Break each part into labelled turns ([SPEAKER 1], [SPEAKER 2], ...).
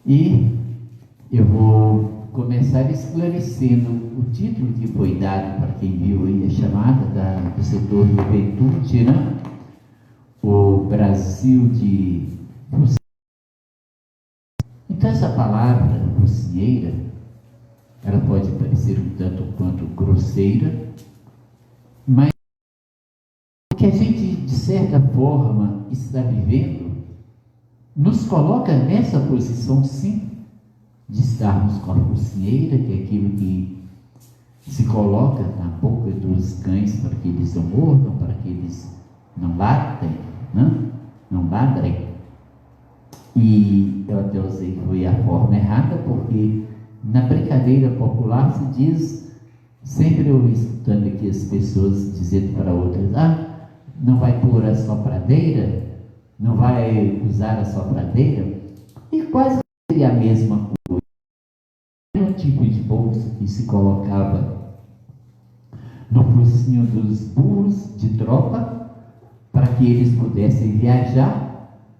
[SPEAKER 1] E eu vou começar esclarecendo o título que foi dado para quem viu aí a chamada do setor juventude, né? O Brasil de Focinheira. Então essa palavra focinheira, ela pode parecer um tanto quanto grosseira, mas o que a gente de certa forma está vivendo nos coloca nessa posição, sim, de estarmos com a focinheira, que é aquilo que se coloca na boca dos cães para que eles não mordam, para que eles não latem, né? Não ladrem. E eu até usei, foi a forma errada, porque na brincadeira popular se diz, sempre eu escutando aqui as pessoas dizendo para outras, não vai pôr a sopradeira, não vai usar a sopradeira, e quase seria a mesma coisa. Era um tipo de bolsa que se colocava no focinho dos burros de tropa, para que eles pudessem viajar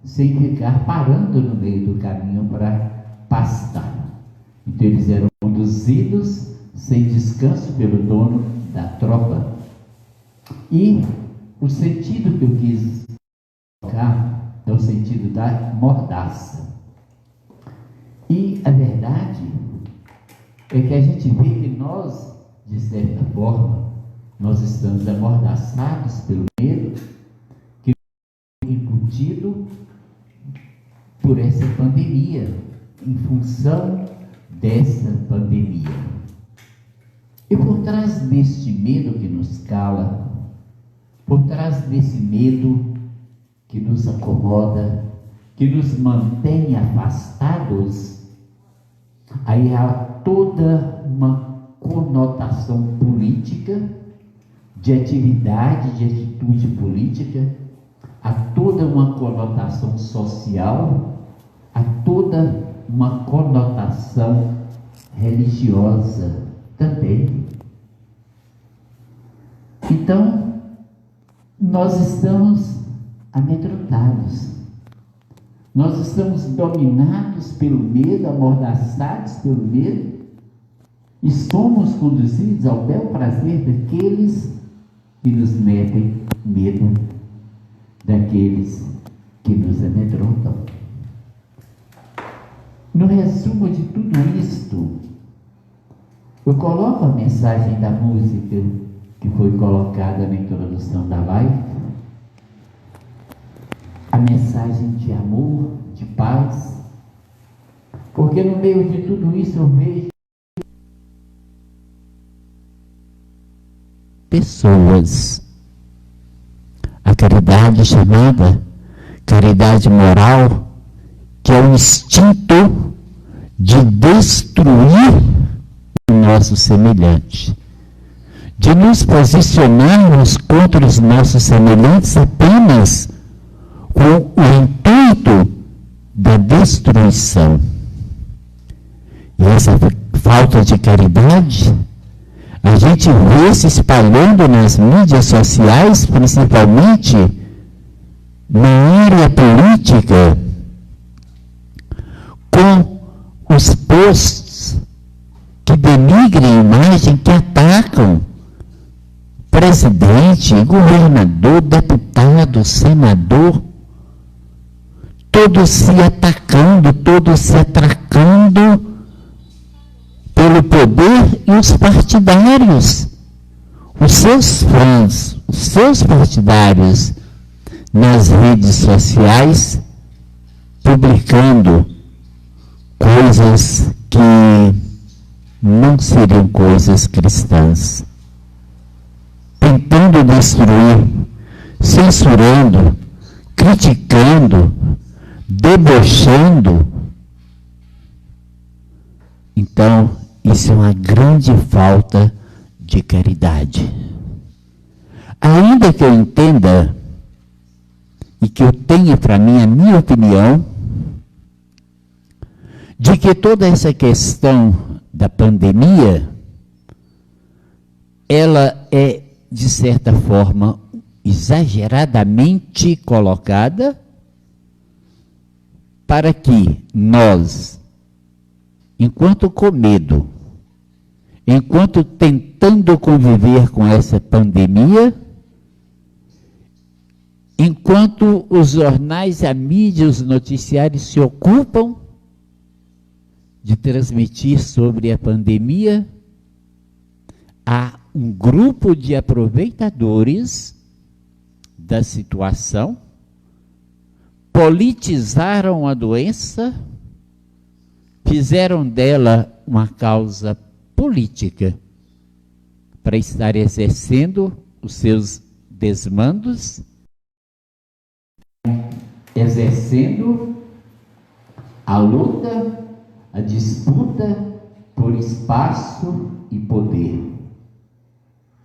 [SPEAKER 1] sem ficar parando no meio do caminho para pastar. Então eles eram conduzidos sem descanso pelo dono da tropa. E o sentido que eu quis colocar é o sentido da mordaça. E a verdade é que a gente vê que nós, de certa forma, nós estamos amordaçados pelo medo que é incutido por essa pandemia, em função dessa pandemia. E por trás deste medo que nos cala, por trás desse medo que nos acomoda, que nos mantém afastados, aí há toda uma conotação política, de atividade, de atitude política, há toda uma conotação social, há toda uma conotação religiosa também. Então, nós estamos amedrontados, nós estamos dominados pelo medo, amordaçados pelo medo, e somos conduzidos ao bel prazer daqueles que nos metem medo, daqueles que nos amedrontam. No resumo de tudo isto, eu coloco a mensagem da música que foi colocada na introdução da live, a mensagem de amor, de paz, porque no meio de tudo isso eu vejo pessoas. A caridade chamada caridade moral, que é o instinto de destruir o nosso semelhante, de nos posicionarmos contra os nossos semelhantes apenas com o intuito da destruição. E essa falta de caridade a gente vê se espalhando nas mídias sociais, principalmente na área política, com os posts que denigrem a imagem, que atacam presidente, governador, deputado, senador, todos se atacando, todos se atracando pelo poder, e os partidários, os seus fãs, os seus partidários nas redes sociais, publicando coisas que não seriam coisas cristãs, tentando destruir, censurando, criticando, debochando. Então, isso é uma grande falta de caridade. Ainda que eu entenda e que eu tenha para mim a minha opinião de que toda essa questão da pandemia, ela é, de certa forma, exageradamente colocada para que nós, enquanto com medo, enquanto tentando conviver com essa pandemia, enquanto os jornais, a mídia, os noticiários se ocupam de transmitir sobre a pandemia, há um grupo de aproveitadores da situação, politizaram a doença, fizeram dela uma causa política para estar exercendo os seus desmandos, exercendo a luta, a disputa por espaço e poder.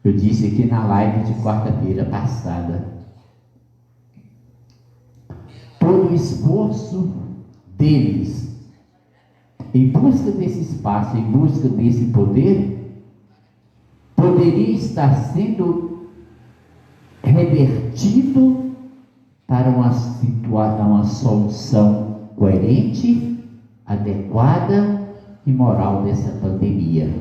[SPEAKER 1] Eu disse aqui na live de quarta-feira passada, todo o esforço deles em busca desse espaço, em busca desse poder, poderia estar sendo revertido para uma solução coerente, adequada e moral dessa pandemia.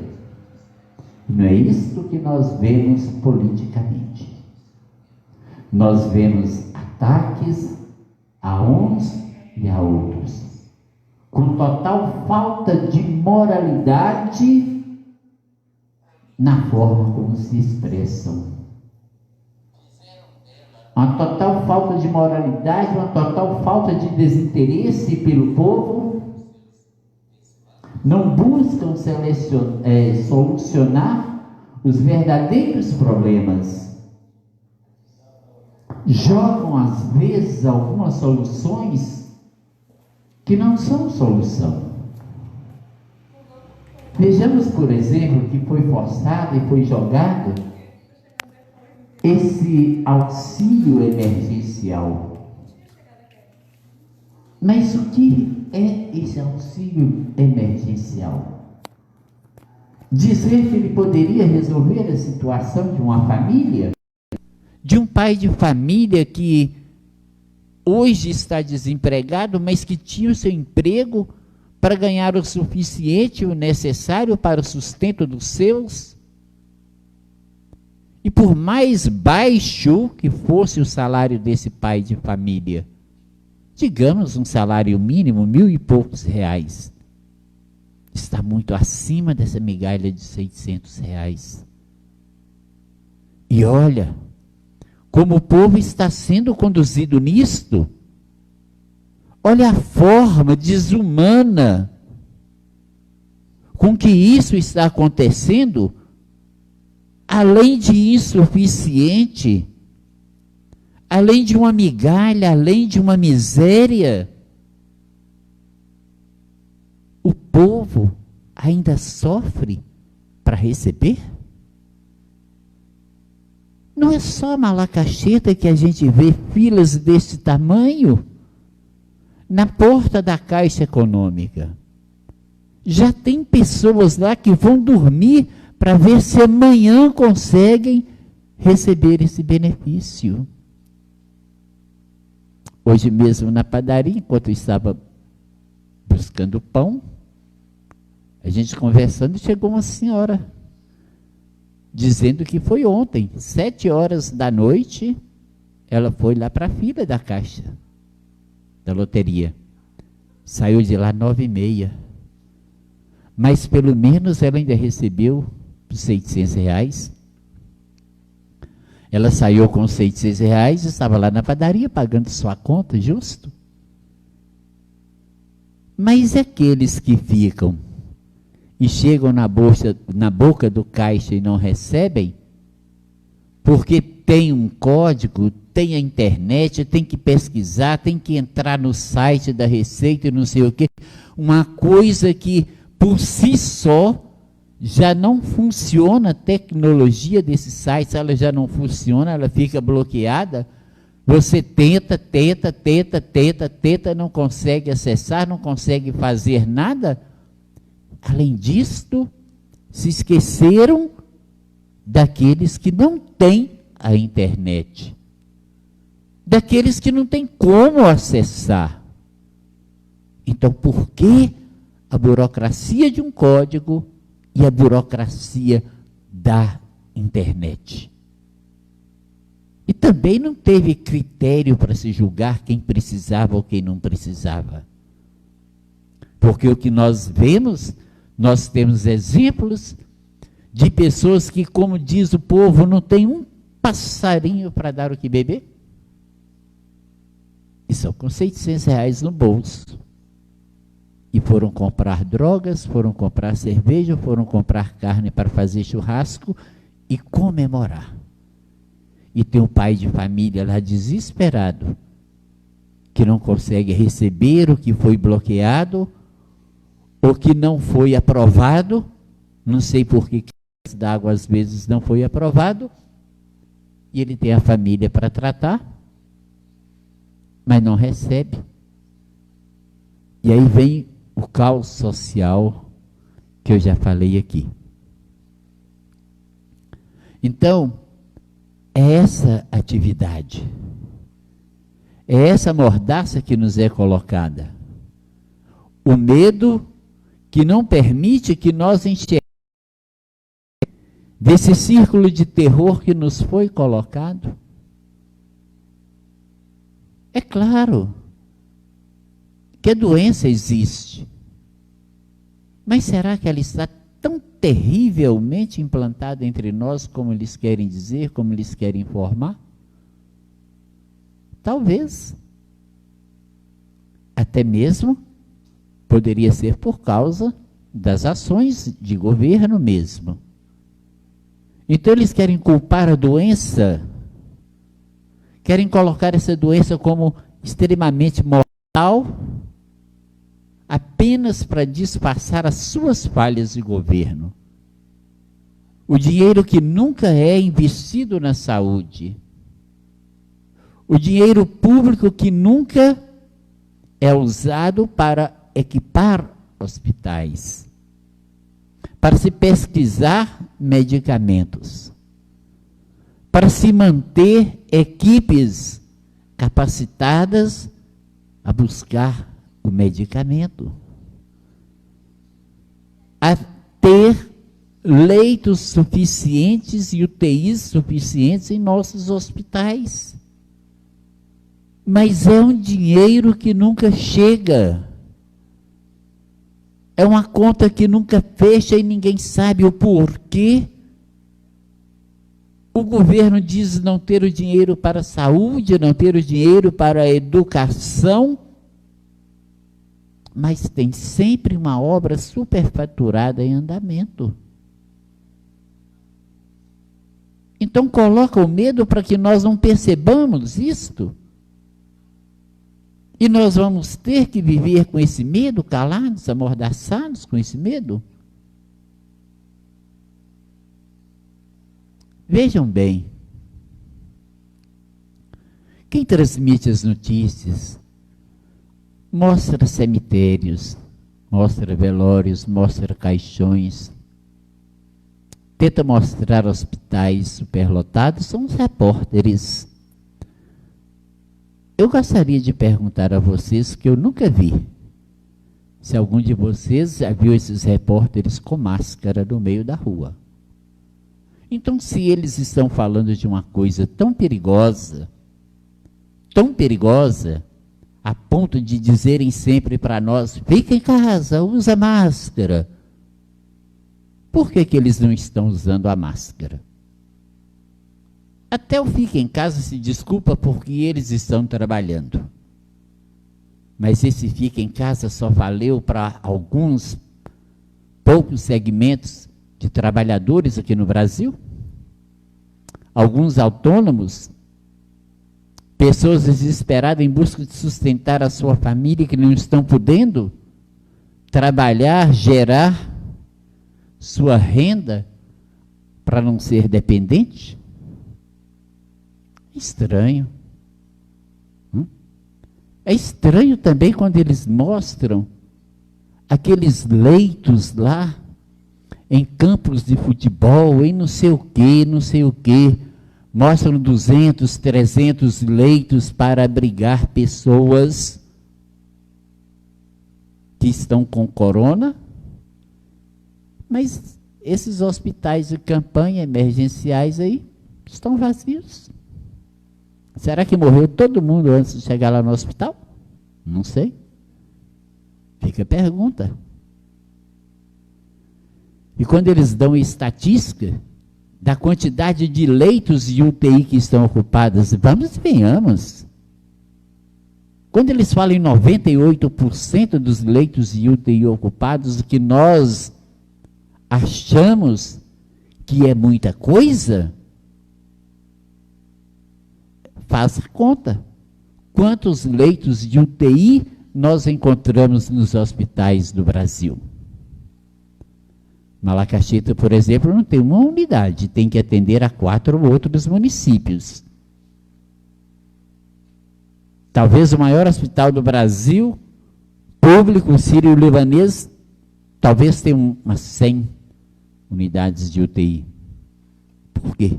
[SPEAKER 1] Não é isso que nós vemos politicamente. Nós vemos ataques a uns e a outros, com total falta de moralidade na forma como se expressam. Uma total falta de moralidade, uma total falta de desinteresse pelo povo. Não buscam solucionar os verdadeiros problemas. Jogam, às vezes, algumas soluções que não são solução. Vejamos, por exemplo, que foi forçado e foi jogado esse auxílio emergencial. Mas o que é esse auxílio emergencial? Dizer que ele poderia resolver a situação de uma família? De um pai de família que hoje está desempregado, mas que tinha o seu emprego para ganhar o suficiente, o necessário para o sustento dos seus? E por mais baixo que fosse o salário desse pai de família, digamos um salário mínimo, 1.000 e poucos reais, está muito acima dessa migalha de 600 reais. E olha, como o povo está sendo conduzido nisto, olha a forma desumana com que isso está acontecendo, além de insuficiente, além de uma migalha, além de uma miséria, o povo ainda sofre para receber? Não é só Malacacheta que a gente vê filas desse tamanho na porta da Caixa Econômica. Já tem pessoas lá que vão dormir para ver se amanhã conseguem receber esse benefício. Hoje mesmo na padaria, enquanto eu estava buscando pão, a gente conversando, chegou uma senhora dizendo que foi ontem, 7 horas da noite, ela foi lá para a fila da Caixa, da loteria. Saiu de lá 9h30. Mas pelo menos ela ainda recebeu os 600 reais. Ela saiu com os 600 reais, estava lá na padaria pagando sua conta, justo. Mas aqueles que ficam e chegam na boca do caixa e não recebem, porque tem um código, tem a internet, tem que pesquisar, tem que entrar no site da Receita e não sei o quê, uma coisa que por si só já não funciona, a tecnologia desse site, ela já não funciona, ela fica bloqueada. Você tenta, não consegue acessar, não consegue fazer nada. Além disto, se esqueceram daqueles que não têm a internet, daqueles que não têm como acessar. Então, por que a burocracia de um código e a burocracia da internet. E também não teve critério para se julgar quem precisava ou quem não precisava. Porque o que nós vemos, nós temos exemplos de pessoas que, como diz o povo, não tem um passarinho para dar o que beber. E são com R$600 no bolso. E foram comprar drogas, foram comprar cerveja, foram comprar carne para fazer churrasco e comemorar. E tem um pai de família lá desesperado, que não consegue receber o que foi bloqueado, ou que não foi aprovado, não sei por que da água às vezes não foi aprovado, e ele tem a família para tratar, mas não recebe. E aí vem o caos social que eu já falei aqui. Então, é essa atividade, é essa mordaça que nos é colocada. O medo que não permite que nós enxerguemos desse círculo de terror que nos foi colocado. É claro que a doença existe, mas será que ela está tão terrivelmente implantada entre nós como eles querem dizer, como eles querem informar? Talvez. Até mesmo poderia ser por causa das ações de governo mesmo. Então eles querem culpar a doença, querem colocar essa doença como extremamente mortal, apenas para disfarçar as suas falhas de governo. O dinheiro que nunca é investido na saúde. O dinheiro público que nunca é usado para equipar hospitais, para se pesquisar medicamentos, para se manter equipes capacitadas a buscar o medicamento, a ter leitos suficientes e UTIs suficientes em nossos hospitais. Mas é um dinheiro que nunca chega. É uma conta que nunca fecha e ninguém sabe o porquê. O governo diz não ter o dinheiro para a saúde, não ter o dinheiro para a educação, mas tem sempre uma obra superfaturada em andamento. Então coloca o medo para que nós não percebamos isto. E nós vamos ter que viver com esse medo, calados, amordaçados com esse medo? Vejam bem, quem transmite as notícias mostra cemitérios, mostra velórios, mostra caixões, tenta mostrar hospitais superlotados, são os repórteres. Eu gostaria de perguntar a vocês, que eu nunca vi, se algum de vocês já viu esses repórteres com máscara no meio da rua. Então, se eles estão falando de uma coisa tão perigosa, a ponto de dizerem sempre para nós, fica em casa, usa máscara. Por que eles não estão usando a máscara? Até o fica em casa se desculpa porque eles estão trabalhando. Mas esse fica em casa só valeu para alguns poucos segmentos de trabalhadores aqui no Brasil? Alguns autônomos? Pessoas desesperadas em busca de sustentar a sua família que não estão podendo trabalhar, gerar sua renda para não ser dependente? Estranho. É estranho também quando eles mostram aqueles leitos lá em campos de futebol, em não sei o quê. Mostram 200, 300 leitos para abrigar pessoas. que estão com corona, mas esses hospitais de campanha emergenciais aí estão vazios. Será que morreu todo mundo antes de chegar lá no hospital? Não sei. Fica a pergunta. E quando eles dão estatística da quantidade de leitos de UTI que estão ocupadas, vamos e venhamos. Quando eles falam em 98% dos leitos de UTI ocupados, o que nós achamos que é muita coisa, faça conta. Quantos leitos de UTI nós encontramos nos hospitais do Brasil? Malacacheta, por exemplo, não tem uma unidade, tem que atender a 4 outros municípios. Talvez o maior hospital do Brasil, público, sírio-libanês, talvez tenha umas 100 unidades de UTI. Por quê?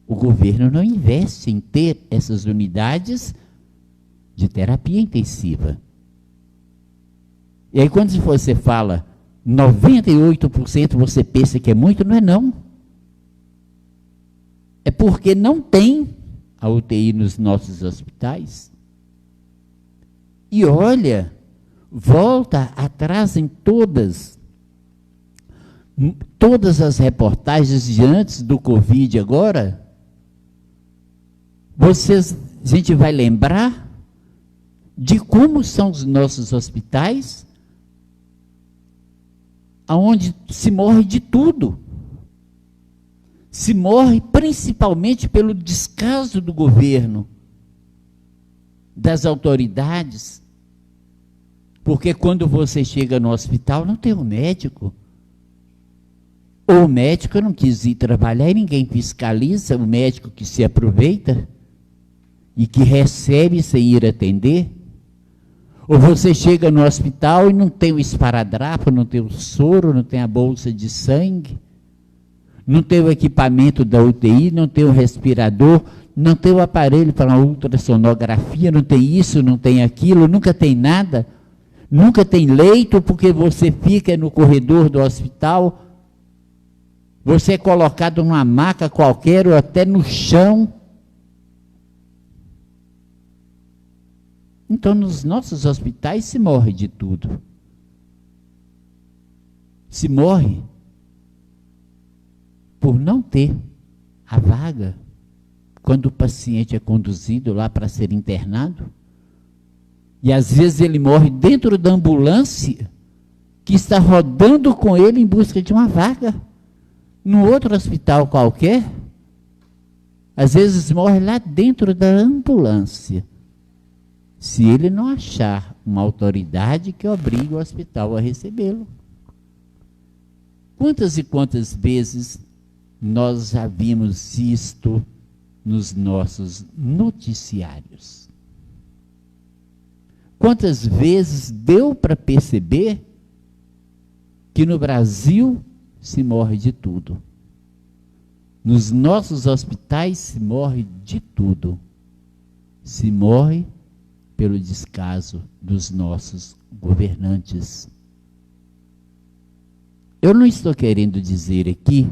[SPEAKER 1] O governo não investe em ter essas unidades de terapia intensiva. E aí quando você fala 98%, você pensa que é muito, não é não. É porque não tem a UTI nos nossos hospitais. E olha, volta atrás em todas as reportagens de antes do Covid agora, a gente vai lembrar de como são os nossos hospitais, aonde se morre de tudo. Se morre principalmente pelo descaso do governo, das autoridades, porque quando você chega no hospital não tem um médico. Ou o médico não quis ir trabalhar e ninguém fiscaliza, o médico que se aproveita e que recebe sem ir atender. Ou você chega no hospital e não tem o esparadrapo, não tem o soro, não tem a bolsa de sangue, não tem o equipamento da UTI, não tem o respirador, não tem o aparelho para ultrassonografia, não tem isso, não tem aquilo, nunca tem nada, nunca tem leito, porque você fica no corredor do hospital, você é colocado numa maca qualquer ou até no chão. Então, nos nossos hospitais se morre de tudo. Se morre por não ter a vaga quando o paciente é conduzido lá para ser internado. E às vezes ele morre dentro da ambulância que está rodando com ele em busca de uma vaga. No outro hospital qualquer, às vezes morre lá dentro da ambulância, se ele não achar uma autoridade que obrigue o hospital a recebê-lo. Quantas e quantas vezes nós já vimos isto nos nossos noticiários? Quantas vezes deu para perceber que no Brasil se morre de tudo? Nos nossos hospitais se morre de tudo. Se morre pelo descaso dos nossos governantes. Eu não estou querendo dizer aqui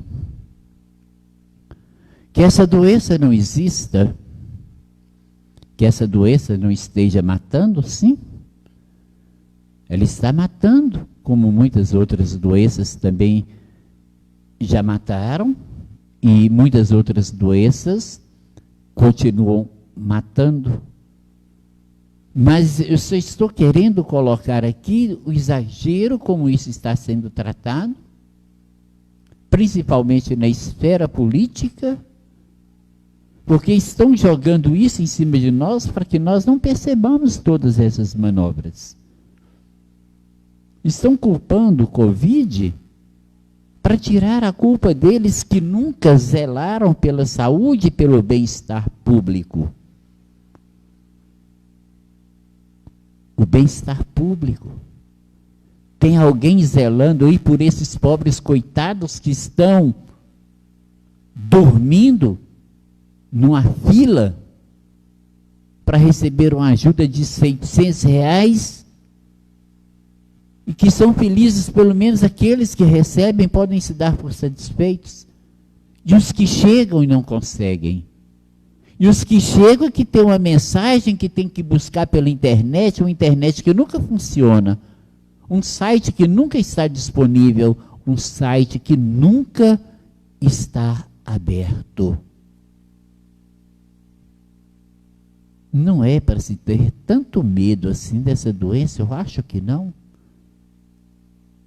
[SPEAKER 1] que essa doença não exista, que essa doença não esteja matando, sim. Ela está matando, como muitas outras doenças também já mataram, e muitas outras doenças continuam matando. Mas eu só estou querendo colocar aqui o exagero como isso está sendo tratado, principalmente na esfera política, porque estão jogando isso em cima de nós para que nós não percebamos todas essas manobras. Estão culpando o Covid para tirar a culpa deles que nunca zelaram pela saúde e pelo bem-estar público. O bem-estar público. Tem alguém zelando aí por esses pobres coitados que estão dormindo numa fila para receber uma ajuda de R$600 E que são felizes, pelo menos aqueles que recebem podem se dar por satisfeitos. E os que chegam e não conseguem. E os que chegam que tem uma mensagem que tem que buscar pela internet, uma internet que nunca funciona, um site que nunca está disponível, um site que nunca está aberto. Não é para se ter tanto medo assim dessa doença, eu acho que não.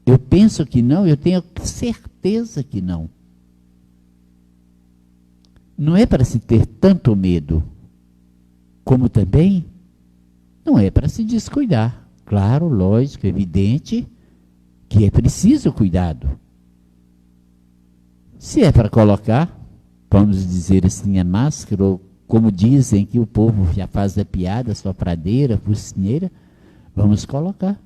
[SPEAKER 1] Eu penso que não, eu tenho certeza que não. Não é para se ter tanto medo, como também não é para se descuidar. Claro, lógico, evidente que é preciso cuidado. Se é para colocar, vamos dizer assim, a máscara, ou como dizem que o povo já faz a piada, sopradeira, focinheira, vamos colocar.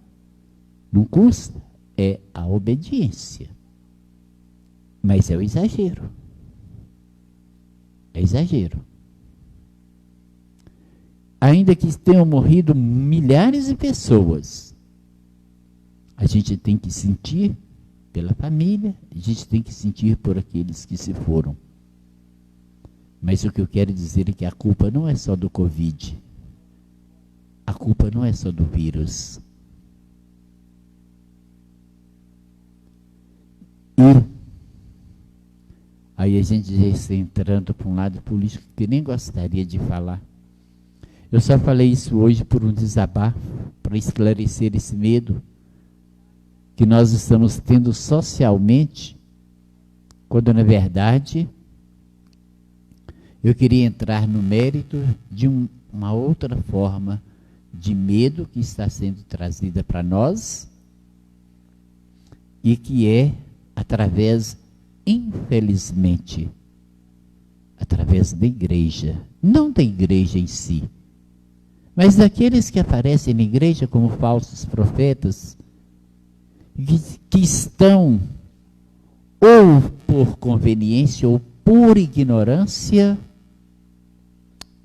[SPEAKER 1] Não custa, é a obediência. Mas é o exagero. É exagero. Ainda que tenham morrido milhares de pessoas, a gente tem que sentir pela família, a gente tem que sentir por aqueles que se foram. Mas o que eu quero dizer é que a culpa não é só do Covid. A culpa não é só do vírus. E aí a gente já está entrando para um lado político que nem gostaria de falar. Eu só falei isso hoje por um desabafo, para esclarecer esse medo que nós estamos tendo socialmente, quando na verdade eu queria entrar no mérito de uma outra forma de medo que está sendo trazida para nós e que é através, infelizmente, através da igreja, não da igreja em si, mas daqueles que aparecem na igreja como falsos profetas, que estão ou por conveniência ou por ignorância,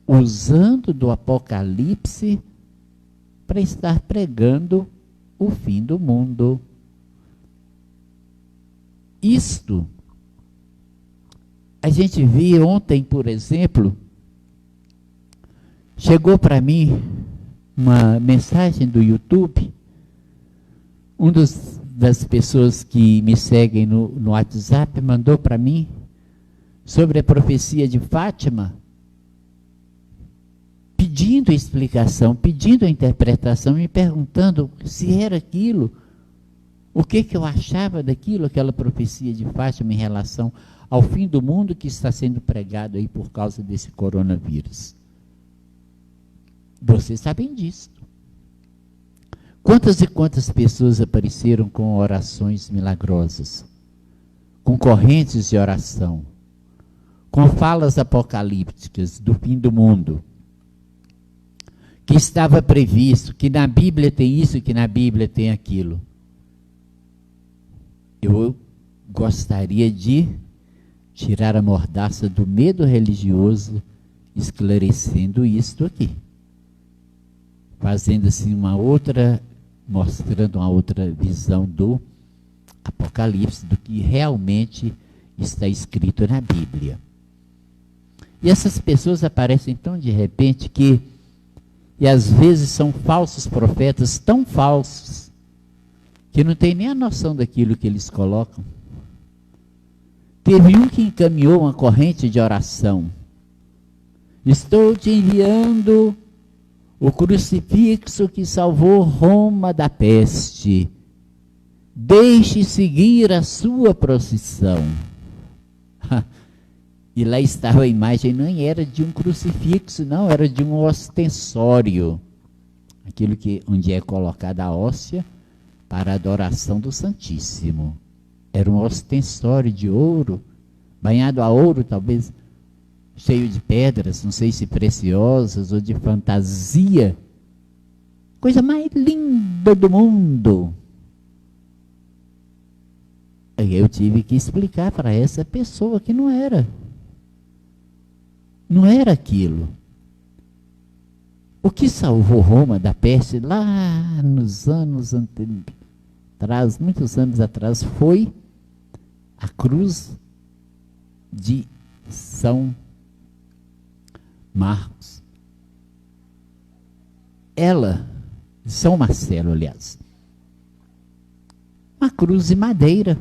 [SPEAKER 1] usando do Apocalipse para estar pregando o fim do mundo. Isto, a gente viu ontem, por exemplo, chegou para mim uma mensagem do YouTube, das pessoas que me seguem no WhatsApp mandou para mim sobre a profecia de Fátima, pedindo a explicação, pedindo a interpretação, me perguntando se era aquilo, o que eu achava daquilo, aquela profecia de Fátima em relação ao fim do mundo que está sendo pregado aí por causa desse coronavírus. Vocês sabem disso. Quantas e quantas pessoas apareceram com orações milagrosas, com correntes de oração, com falas apocalípticas do fim do mundo, que estava previsto, que na Bíblia tem isso, que na Bíblia tem aquilo. Eu gostaria de tirar a mordaça do medo religioso, esclarecendo isto aqui. Fazendo assim mostrando uma outra visão do Apocalipse, do que realmente está escrito na Bíblia. E essas pessoas aparecem tão de repente e às vezes são falsos profetas, tão falsos, que não tem nem a noção daquilo que eles colocam. Teve um que encaminhou uma corrente de oração. Estou te enviando o crucifixo que salvou Roma da peste. Deixe seguir a sua procissão. E lá estava a imagem, não era de um crucifixo, não, era de um ostensório. Aquilo onde é colocada a hóstia para a adoração do Santíssimo. Era um ostensório de ouro, banhado a ouro, talvez cheio de pedras, não sei se preciosas ou de fantasia. Coisa mais linda do mundo. Aí eu tive que explicar para essa pessoa que não era. Não era aquilo. O que salvou Roma da peste lá nos anos anteriores atrás, muitos anos atrás, foi a cruz de São Marcos. Ela, São Marcelo, aliás, uma cruz de madeira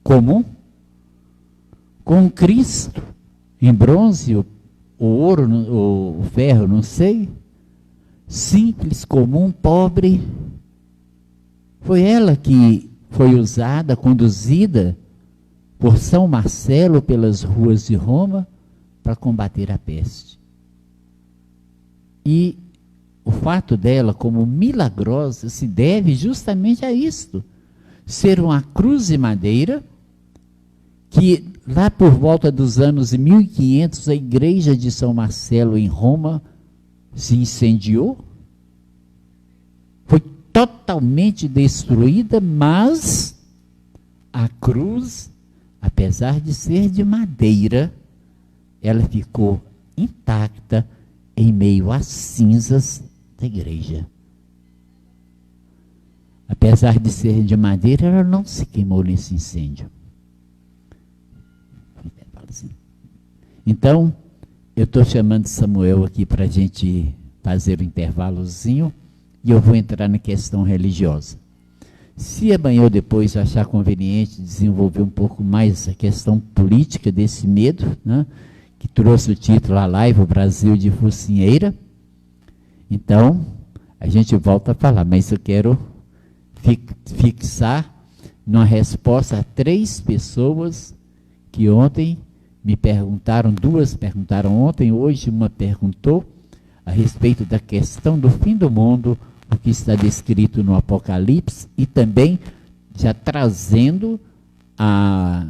[SPEAKER 1] comum, com Cristo em bronze, o ouro, o ferro, não sei, simples, comum, pobre. Foi ela que foi usada, conduzida por São Marcelo pelas ruas de Roma para combater a peste. E o fato dela como milagrosa se deve justamente a isto, ser uma cruz de madeira que lá por volta dos anos 1500 a igreja de São Marcelo em Roma se incendiou, foi totalmente destruída, mas a cruz, apesar de ser de madeira, ela ficou intacta em meio às cinzas da igreja. Apesar de ser de madeira, ela não se queimou nesse incêndio. Então, eu estou chamando Samuel aqui para a gente fazer o intervalozinho e eu vou entrar na questão religiosa. Se amanhã ou depois achar conveniente desenvolver um pouco mais a questão política desse medo, né, que trouxe o título à live, o Brasil de Focinheira, então a gente volta a falar, mas eu quero fixar numa resposta a 3 pessoas que ontem me perguntaram, 2 perguntaram ontem, hoje uma perguntou a respeito da questão do fim do mundo, o que está descrito no Apocalipse, e também já trazendo a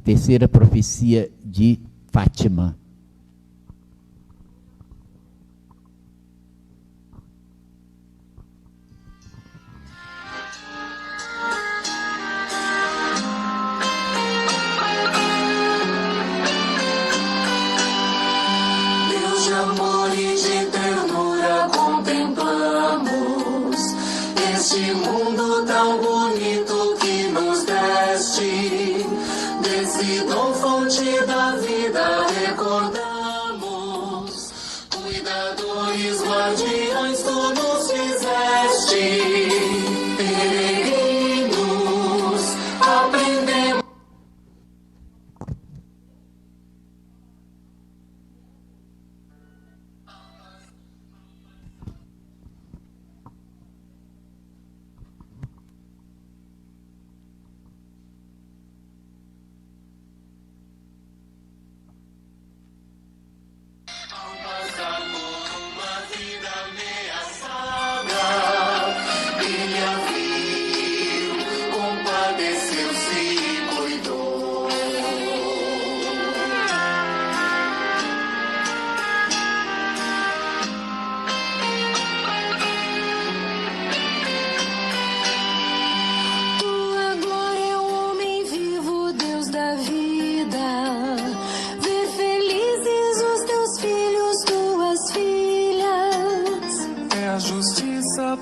[SPEAKER 1] terceira profecia de Fátima.
[SPEAKER 2] Este mundo tão bonito que nos deste, desse dom fonte da vida recordamos. Cuidadores, guardiões, tu nos fizeste, peregrinos, aprendemos.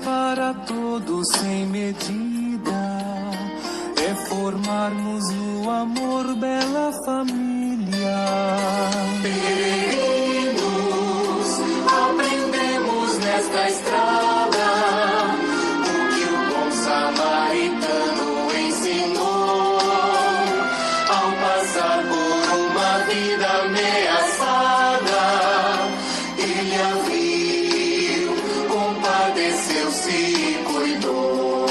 [SPEAKER 3] Para todos sem medida, é formarmos no amor bela família.
[SPEAKER 2] Peregrinos, aprendemos nesta estrada o que o bom samaritano ensinou. Ao passar por uma vida ameaçada, ele a viu, compadeceu, se cuidou.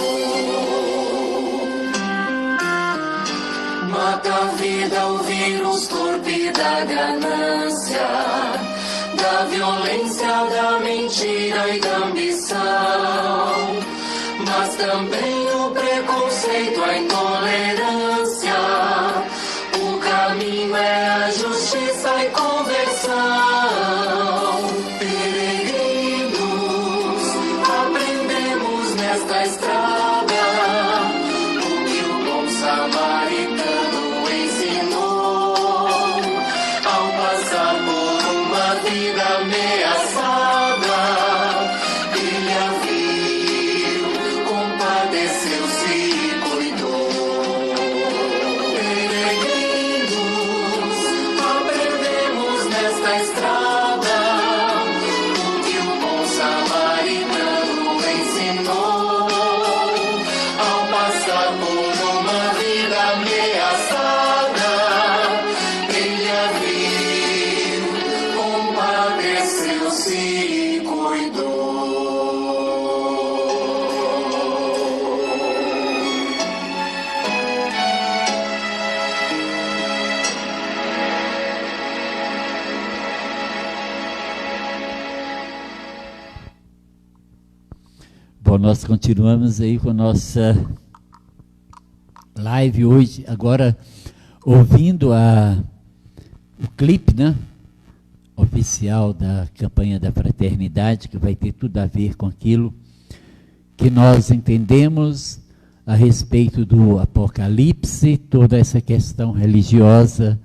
[SPEAKER 2] Mata a vida, o vírus torpe da ganância, da violência, da mentira e da ambição, mas também o preconceito, a intolerância. O caminho é a justiça e conversão. Peregrinos, aprendemos nesta estrada o que o bom samaritano ensinou. Ao passar por uma vida ameaçada, ele a viu,
[SPEAKER 1] Bom, nós continuamos aí com a nossa live hoje, agora ouvindo o clipe, né, oficial da campanha da fraternidade, que vai ter tudo a ver com aquilo que nós entendemos a respeito do Apocalipse, toda essa questão religiosa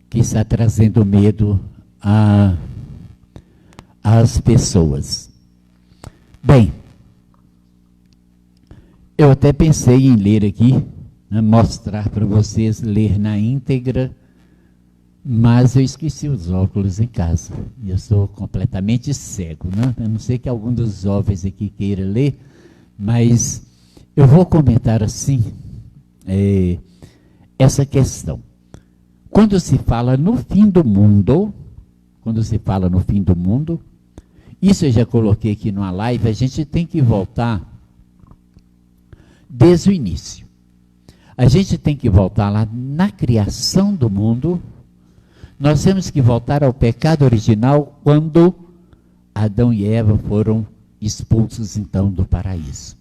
[SPEAKER 1] que está trazendo medo às pessoas. Bem, eu até pensei em ler aqui, né, mostrar para vocês, ler na íntegra, mas eu esqueci os óculos em casa. E eu sou completamente cego, né? Eu não sei que algum dos jovens aqui queira ler, mas eu vou comentar assim, essa questão. Quando se fala no fim do mundo, isso eu já coloquei aqui numa live, a gente tem que voltar desde o início. A gente tem que voltar lá na criação do mundo. Nós temos que voltar ao pecado original, quando Adão e Eva foram expulsos então do paraíso.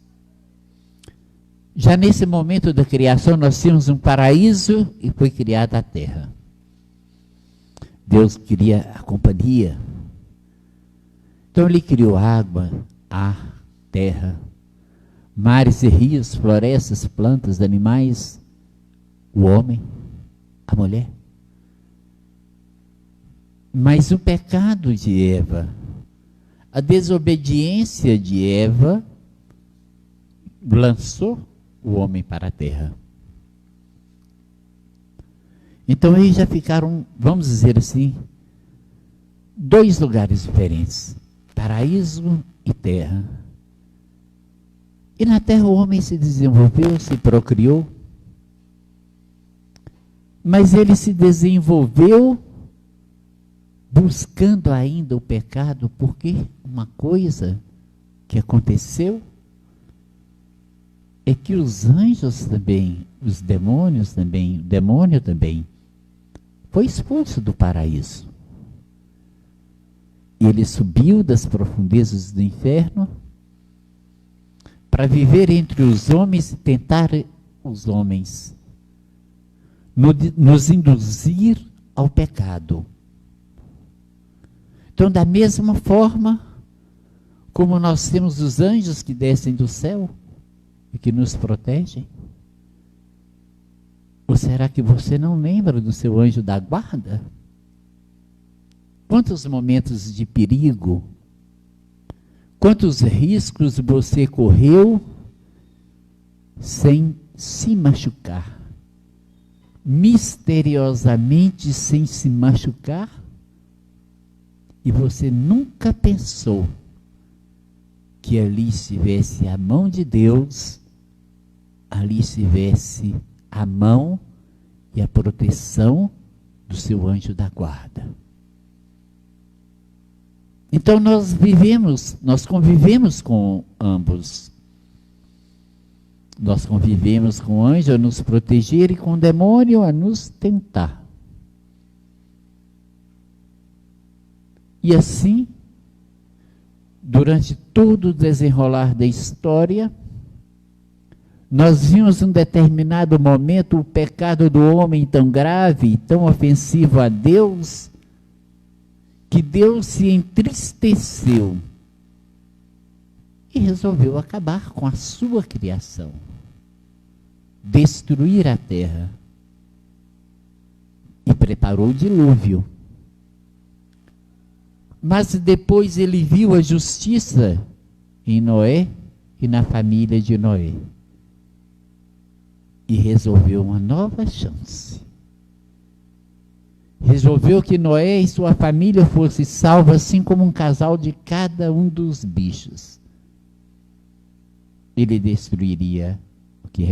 [SPEAKER 1] Já nesse momento da criação, nós tínhamos um paraíso e foi criada a terra. Deus queria a companhia. Então ele criou água, ar, terra, mares e rios, florestas, plantas, animais, o homem, a mulher. Mas o pecado de Eva, a desobediência de Eva, lançou o homem para a terra. Então aí já ficaram, vamos dizer assim, dois lugares diferentes, paraíso e terra. E na terra o homem se desenvolveu, se procriou, mas ele se desenvolveu buscando ainda o pecado, porque uma coisa que aconteceu é que os anjos também, os demônios também, o demônio também, foi expulso do paraíso. Ele subiu das profundezas do inferno para viver entre os homens e tentar os homens nos induzir ao pecado. Então, da mesma forma como nós temos os anjos que descem do céu e que nos protegem, ou será que você não lembra do seu anjo da guarda? Quantos momentos de perigo, quantos riscos você correu sem se machucar, misteriosamente sem se machucar, e você nunca pensou que ali estivesse a mão de Deus, ali estivesse a mão e a proteção do seu anjo da guarda. Então nós convivemos com ambos. Nós convivemos com o anjo a nos proteger e com o demônio a nos tentar. E assim, durante todo o desenrolar da história, nós vimos em um determinado momento o pecado do homem tão grave, tão ofensivo a Deus, que Deus se entristeceu e resolveu acabar com a sua criação, destruir a terra, e preparou o dilúvio. Mas depois ele viu a justiça em Noé e na família de Noé, e resolveu uma nova chance. Resolveu que Noé e sua família fossem salvos, assim como um casal de cada um dos bichos. Ele destruiria o que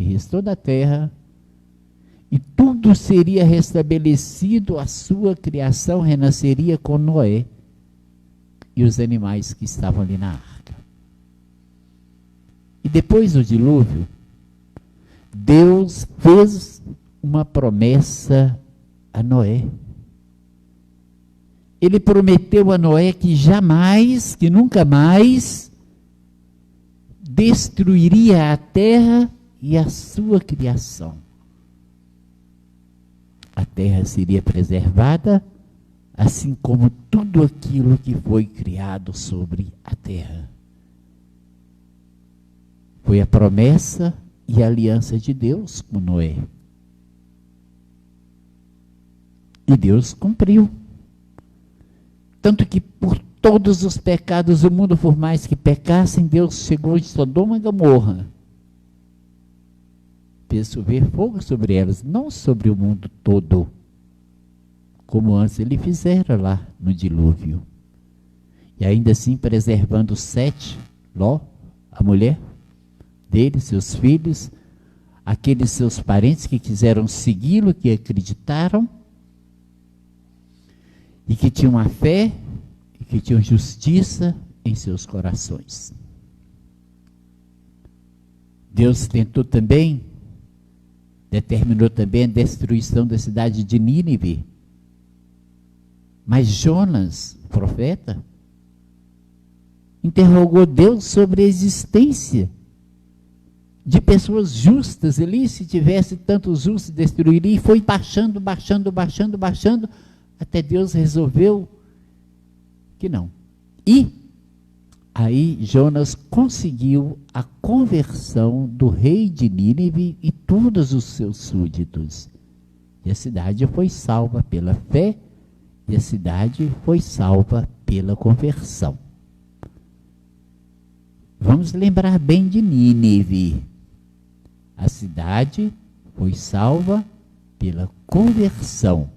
[SPEAKER 1] restou da terra, e tudo seria restabelecido, a sua criação renasceria com Noé e os animais que estavam ali na arca. E depois do dilúvio, Deus fez uma promessa a Noé. Ele prometeu a Noé que jamais, que nunca mais, destruiria a terra e a sua criação. A terra seria preservada, assim como tudo aquilo que foi criado sobre a terra. Foi a promessa e a aliança de Deus com Noé. E Deus cumpriu. Tanto que por todos os pecados do mundo, por mais que pecassem, Deus chegou em Sodoma e Gomorra. Fez chover fogo sobre elas, não sobre o mundo todo, como antes ele fizera lá no dilúvio. E ainda assim preservando Sete, Ló, a mulher dele, seus filhos, aqueles seus parentes que quiseram segui-lo, que acreditaram, e que tinham a fé, e que tinham justiça em seus corações. Deus determinou também a destruição da cidade de Nínive. Mas Jonas, o profeta, interrogou Deus sobre a existência de pessoas justas ali. Se tivesse tantos justos, destruiria. E foi baixando, até Deus resolveu que não. E aí Jonas conseguiu a conversão do rei de Nínive e todos os seus súditos. E a cidade foi salva pela fé, e a cidade foi salva pela conversão. Vamos lembrar bem de Nínive. A cidade foi salva pela conversão.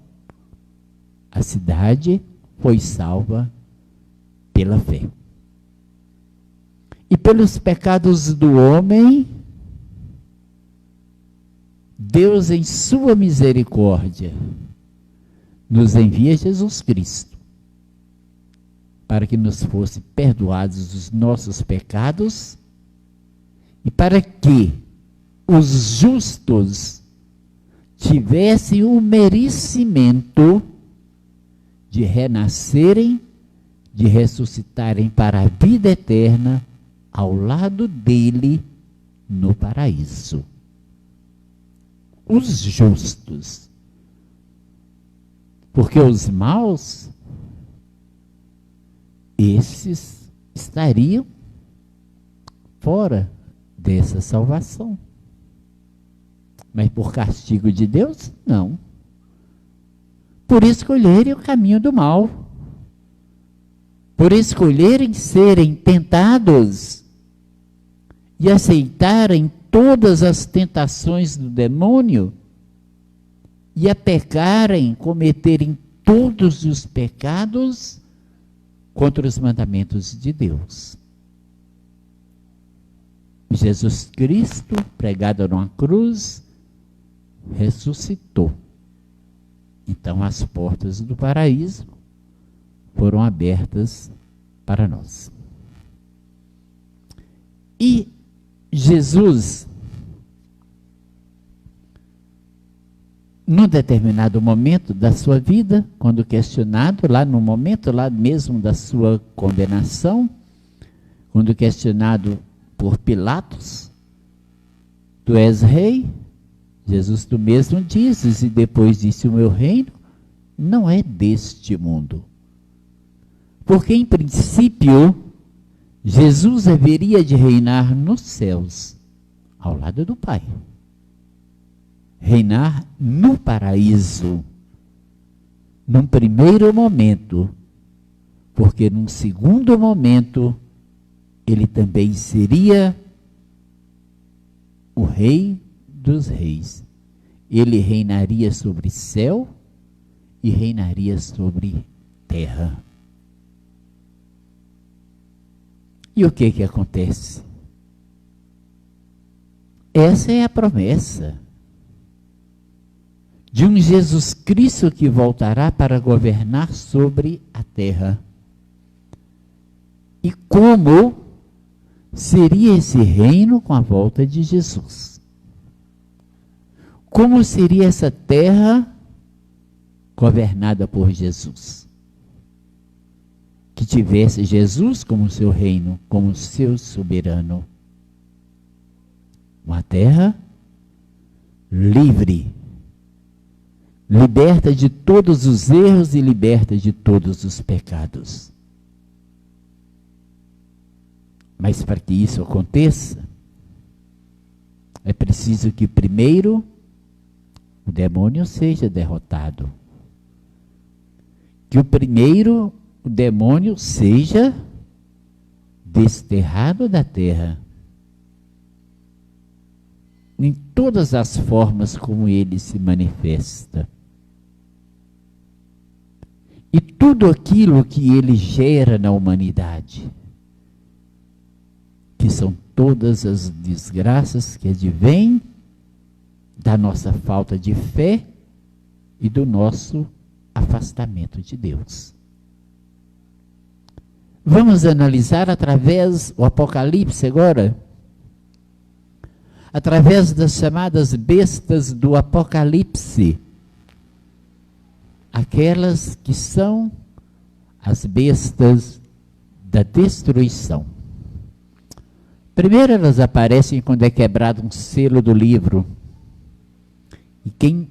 [SPEAKER 1] A cidade foi salva pela fé. E pelos pecados do homem, Deus, em sua misericórdia, nos envia Jesus Cristo, para que nos fossem perdoados os nossos pecados, e para que os justos tivessem o merecimento de renascerem, de ressuscitarem para a vida eterna, ao lado dele no paraíso. Os justos. Porque os maus, esses estariam fora dessa salvação. Mas por castigo de Deus, não. Por escolherem o caminho do mal. Por escolherem serem tentados e aceitarem todas as tentações do demônio e a pecarem, cometerem todos os pecados contra os mandamentos de Deus. Jesus Cristo, pregado numa cruz, ressuscitou. Então as portas do paraíso foram abertas para nós. E Jesus, num determinado momento da sua vida, quando questionado, no momento mesmo da sua condenação, quando questionado por Pilatos, tu és rei? Jesus tu mesmo dizes, e depois disse, o meu reino não é deste mundo. Porque em princípio, Jesus haveria de reinar nos céus, ao lado do Pai. Reinar no paraíso, num primeiro momento, porque num segundo momento, ele também seria o rei dos reis. Ele reinaria sobre céu e reinaria sobre terra. E o que acontece? Essa é a promessa de um Jesus Cristo que voltará para governar sobre a terra. E como seria esse reino com a volta de Jesus? Como seria essa terra governada por Jesus? Que tivesse Jesus como seu reino, como seu soberano. Uma terra livre, liberta de todos os erros e liberta de todos os pecados. Mas para que isso aconteça, é preciso que primeiro o demônio seja derrotado. Que o demônio seja desterrado da terra. Em todas as formas como ele se manifesta. E tudo aquilo que ele gera na humanidade, que são todas as desgraças que advêm da nossa falta de fé e do nosso afastamento de Deus. Vamos analisar através do Apocalipse agora, através das chamadas bestas do Apocalipse, aquelas que são as bestas da destruição. Primeiro elas aparecem quando é quebrado um selo do livro. E quem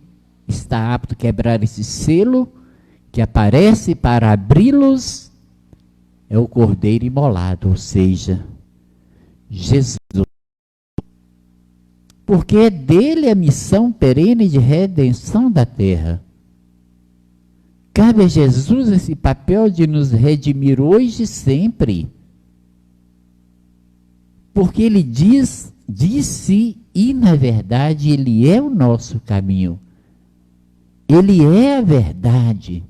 [SPEAKER 1] está apto a quebrar esse selo, que aparece para abri-los, é o Cordeiro imolado, ou seja, Jesus. Porque é dele a missão perene de redenção da terra. Cabe a Jesus esse papel de nos redimir hoje e sempre. Porque ele disse, e na verdade ele é o nosso caminho. Ele é a verdade.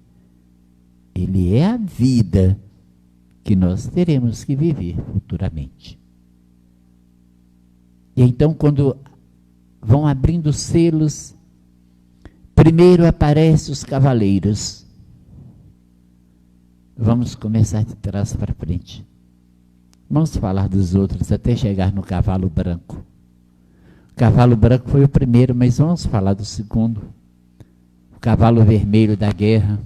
[SPEAKER 1] Ele é a vida que nós teremos que viver futuramente. E então, quando vão abrindo os selos, primeiro aparecem os cavaleiros. Vamos começar de trás para frente. Vamos falar dos outros até chegar no cavalo branco. O cavalo branco foi o primeiro, mas vamos falar do segundo. O cavalo vermelho da guerra.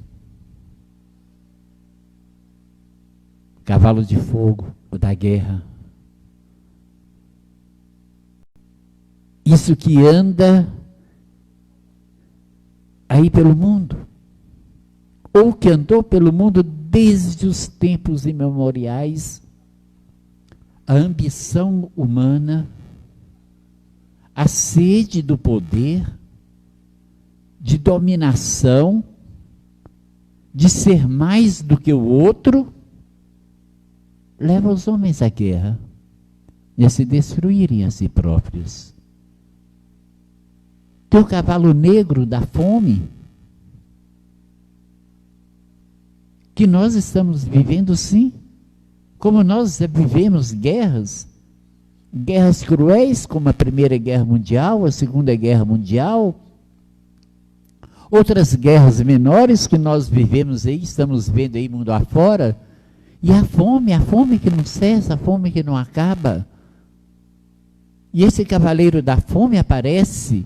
[SPEAKER 1] Cavalo de fogo, o da guerra. Isso que anda aí pelo mundo, ou que andou pelo mundo desde os tempos imemoriais, a ambição humana, a sede do poder, de dominação, de ser mais do que o outro, leva os homens à guerra e a se destruírem a si próprios. Tem o cavalo negro da fome, que nós estamos vivendo sim, como nós vivemos guerras cruéis, como a Primeira Guerra Mundial, a Segunda Guerra Mundial, outras guerras menores que nós vivemos aí, estamos vendo aí mundo afora, e a fome que não cessa, a fome que não acaba. E esse cavaleiro da fome aparece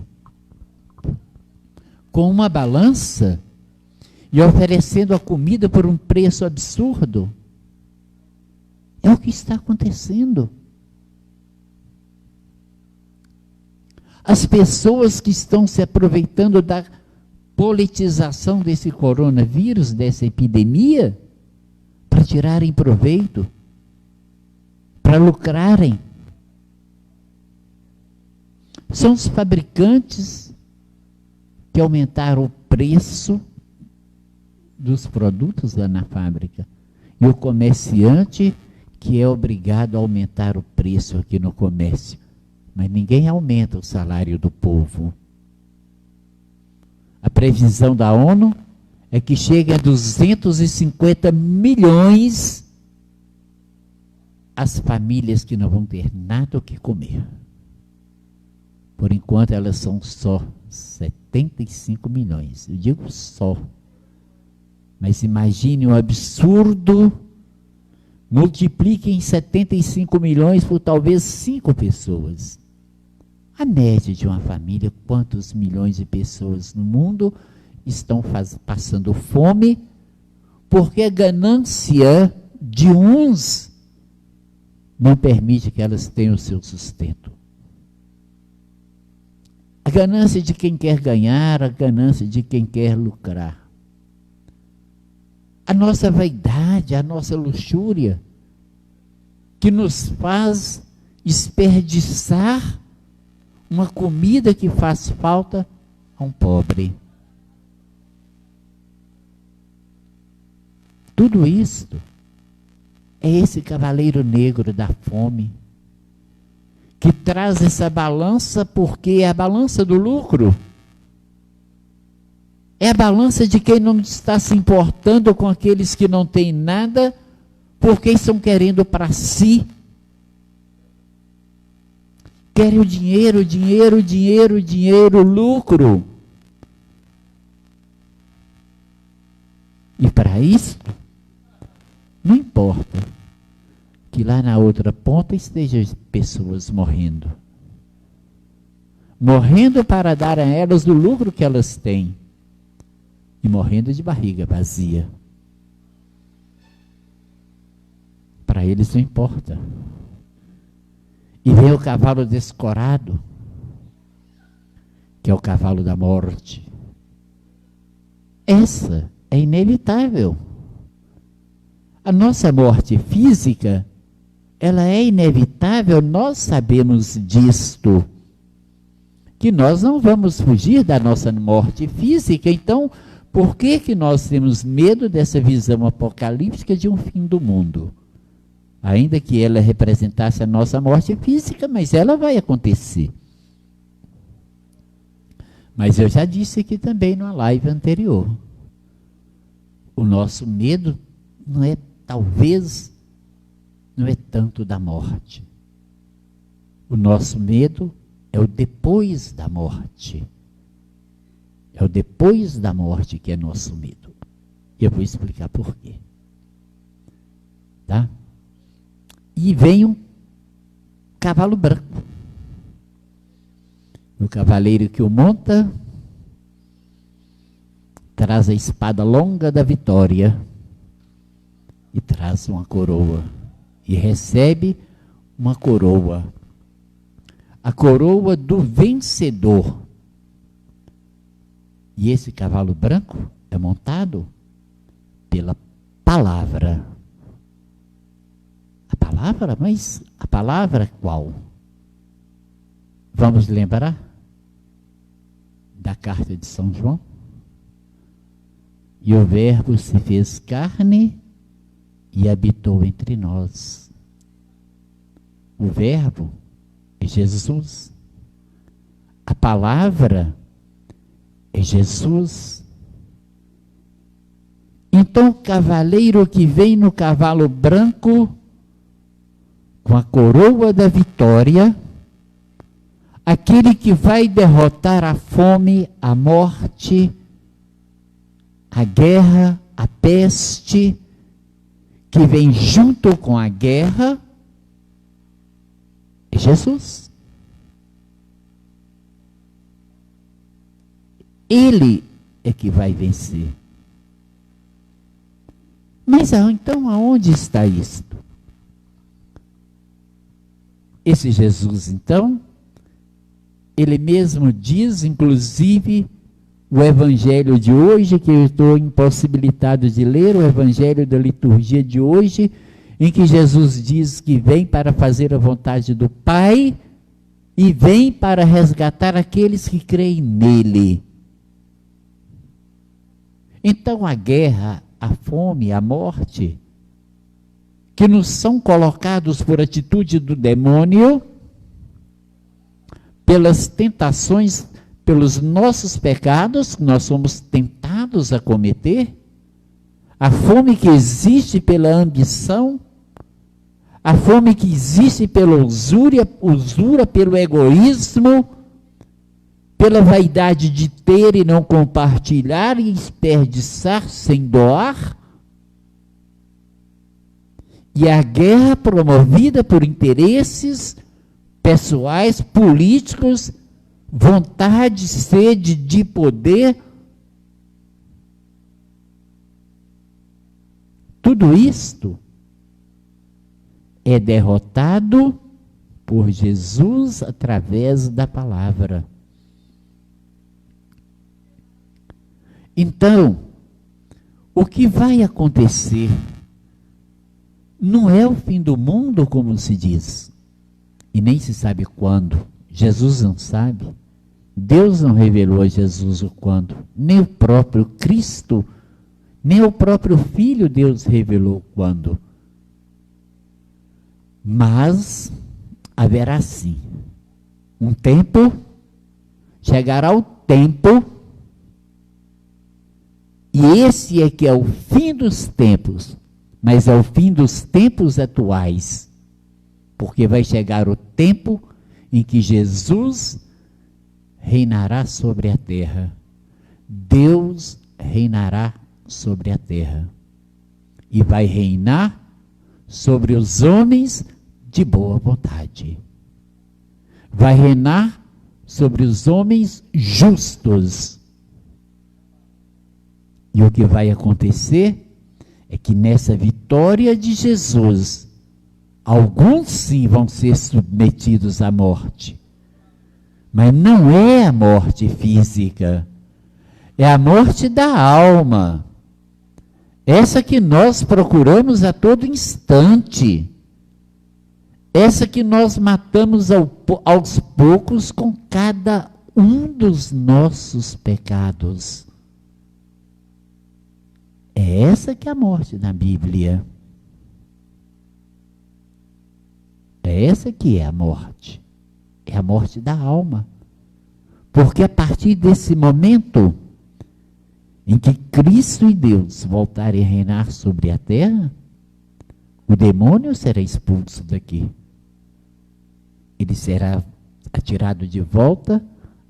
[SPEAKER 1] com uma balança e oferecendo a comida por um preço absurdo. É o que está acontecendo. As pessoas que estão se aproveitando da politização desse coronavírus, dessa epidemia, para tirarem proveito, para lucrarem. São os fabricantes que aumentaram o preço dos produtos lá na fábrica. E o comerciante que é obrigado a aumentar o preço aqui no comércio. Mas ninguém aumenta o salário do povo. A previsão da ONU é que chegue a 250 milhões as famílias que não vão ter nada o que comer. Por enquanto elas são só 75 milhões. Eu digo só. Mas imagine o absurdo. Multipliquem 75 milhões por talvez 5 pessoas. A média de uma família, quantos milhões de pessoas no mundo estão passando fome, porque a ganância de uns não permite que elas tenham o seu sustento. A ganância de quem quer ganhar, a ganância de quem quer lucrar. A nossa vaidade, a nossa luxúria, que nos faz desperdiçar uma comida que faz falta a um pobre. Tudo isto é esse cavaleiro negro da fome, que traz essa balança, porque é a balança do lucro. É a balança de quem não está se importando com aqueles que não têm nada, porque estão querendo para si. Querem o dinheiro, dinheiro, dinheiro, dinheiro, lucro. E para isso, não importa que lá na outra ponta estejam pessoas morrendo. Morrendo para dar a elas o lucro que elas têm. E morrendo de barriga vazia. Para eles não importa. E vem o cavalo descorado, que é o cavalo da morte. Essa é inevitável. A nossa morte física, ela é inevitável, nós sabemos disto. Que nós não vamos fugir da nossa morte física, então, por que nós temos medo dessa visão apocalíptica de um fim do mundo? Ainda que ela representasse a nossa morte física, mas ela vai acontecer. Mas eu já disse aqui também numa live anterior. O nosso medo não é, talvez, não é tanto da morte. O nosso medo é o depois da morte. É o depois da morte que é nosso medo. E eu vou explicar por quê. Tá? E vem um cavalo branco. O cavaleiro que o monta traz a espada longa da vitória e traz uma coroa. E recebe uma coroa. A coroa do vencedor. E esse cavalo branco é montado pela palavra. A palavra? Mas a palavra qual? Vamos lembrar da carta de São João? E o Verbo se fez carne e habitou entre nós. O Verbo é Jesus. A palavra é Jesus. Então o cavaleiro que vem no cavalo branco, com a coroa da vitória, aquele que vai derrotar a fome, a morte, a guerra, a peste, que vem junto com a guerra, é Jesus. Ele é que vai vencer. Mas então aonde está isto? Esse Jesus, então, ele mesmo diz, inclusive, o evangelho de hoje, que eu estou impossibilitado de ler, o evangelho da liturgia de hoje, em que Jesus diz que vem para fazer a vontade do Pai e vem para resgatar aqueles que creem nele. Então a guerra, a fome, a morte, que nos são colocados por atitude do demônio, pelas tentações, pelos nossos pecados, que nós somos tentados a cometer, a fome que existe pela ambição, a fome que existe pela usura, pelo egoísmo, pela vaidade de ter e não compartilhar e desperdiçar sem doar, e a guerra promovida por interesses pessoais, políticos, vontade, sede de poder. Tudo isto é derrotado por Jesus através da palavra. Então, o que vai acontecer não é o fim do mundo, como se diz, e nem se sabe quando. Jesus não sabe. Deus não revelou a Jesus o quando. Nem o próprio Cristo, nem o próprio Filho Deus revelou o quando. Mas haverá sim um tempo, chegará o tempo, e esse é que é o fim dos tempos, mas é o fim dos tempos atuais, porque vai chegar o tempo em que Jesus reinará sobre a terra. Deus reinará sobre a terra e vai reinar sobre os homens de boa vontade. Vai reinar sobre os homens justos. E o que vai acontecer é que nessa vitória de Jesus, alguns sim vão ser submetidos à morte. Mas não é a morte física, é a morte da alma. Essa que nós procuramos a todo instante. Essa que nós matamos aos poucos com cada um dos nossos pecados. É essa que é a morte na Bíblia. É essa que é a morte. É a morte da alma. Porque a partir desse momento em que Cristo e Deus voltarem a reinar sobre a terra, o demônio será expulso daqui. Ele será atirado de volta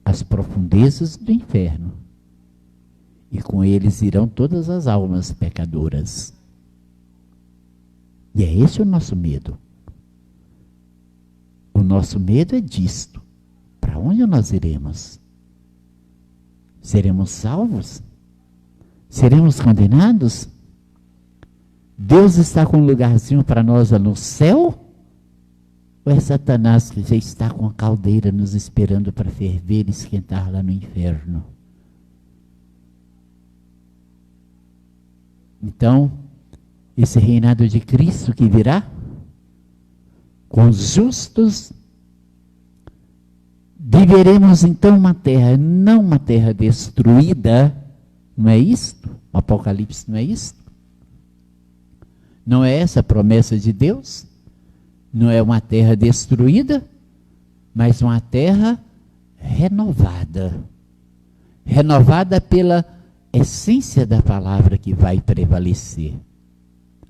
[SPEAKER 1] às profundezas do inferno. E com eles irão todas as almas pecadoras. E é esse o nosso medo. O nosso medo é disto. Para onde nós iremos? Seremos salvos? Seremos condenados? Deus está com um lugarzinho para nós lá no céu? Ou é Satanás que já está com a caldeira nos esperando para ferver e esquentar lá no inferno? Então, esse reinado de Cristo que virá, com os justos, viveremos então uma terra, não uma terra destruída, não é isto? O Apocalipse não é isto? Não é essa a promessa de Deus? Não é uma terra destruída, mas uma terra renovada. Renovada pela essência da palavra que vai prevalecer.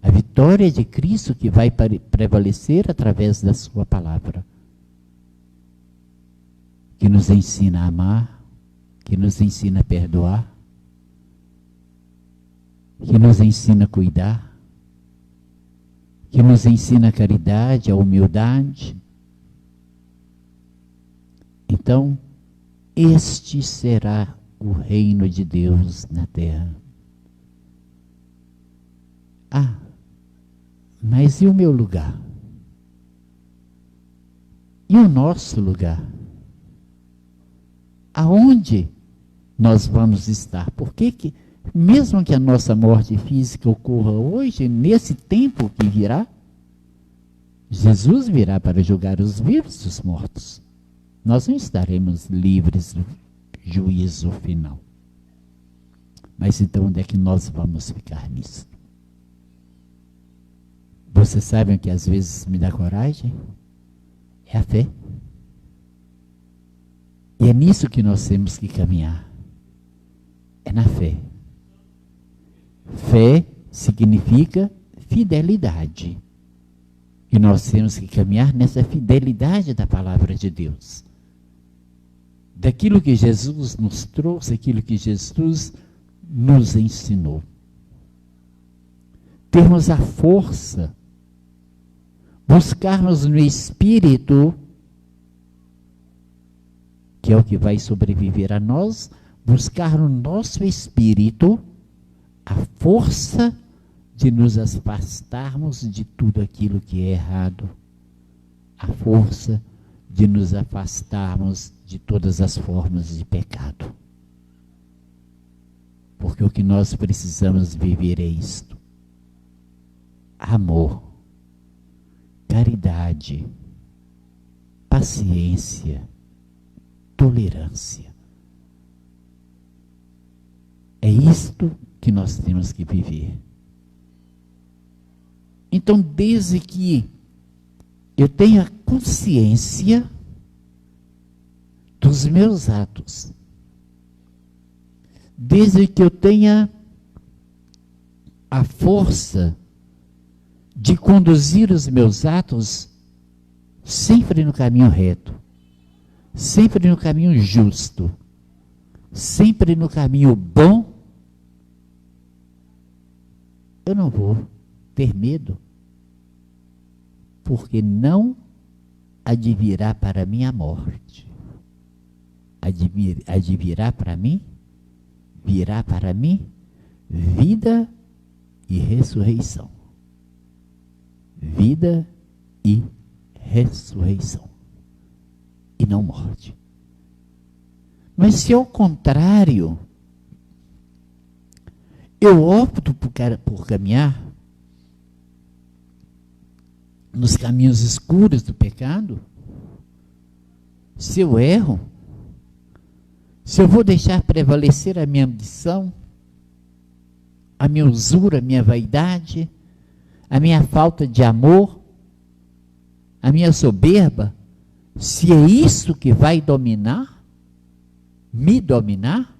[SPEAKER 1] A vitória de Cristo que vai prevalecer através da sua palavra. Que nos ensina a amar, que nos ensina a perdoar, que nos ensina a cuidar, que nos ensina a caridade, a humildade. Então, este será o reino de Deus na terra. Ah, mas e o meu lugar? E o nosso lugar? Aonde nós vamos estar? Por que mesmo que a nossa morte física ocorra hoje, nesse tempo que virá, Jesus virá para julgar os vivos e os mortos. Nós não estaremos livres do juízo final. Mas então onde é que nós vamos ficar nisso? Vocês sabem o que às vezes me dá coragem? É a fé. E é nisso que nós temos que caminhar. É na fé. Fé significa fidelidade. E nós temos que caminhar nessa fidelidade da palavra de Deus. Daquilo que Jesus nos trouxe, aquilo que Jesus nos ensinou. Termos a força, buscarmos no Espírito, que é o que vai sobreviver a nós, buscar no nosso Espírito a força de nos afastarmos de tudo aquilo que é errado, a força de nos afastarmos de todas as formas de pecado. Porque Porque o que nós precisamos viver é isto: amor, caridade, paciência, tolerância. É isto que nós temos que viver. Então, desde que eu tenha consciência dos meus atos, desde que eu tenha a força de conduzir os meus atos sempre no caminho reto, sempre no caminho justo, sempre no caminho bom, eu não vou ter medo, porque não advirá para mim a morte. Advirá para mim, virá para mim vida e ressurreição. Vida e ressurreição. E não morte. Mas se ao contrário, eu opto por caminhar nos caminhos escuros do pecado, se eu erro, se eu vou deixar prevalecer a minha ambição, a minha usura, a minha vaidade, a minha falta de amor, a minha soberba, se é isso que vai dominar, me dominar,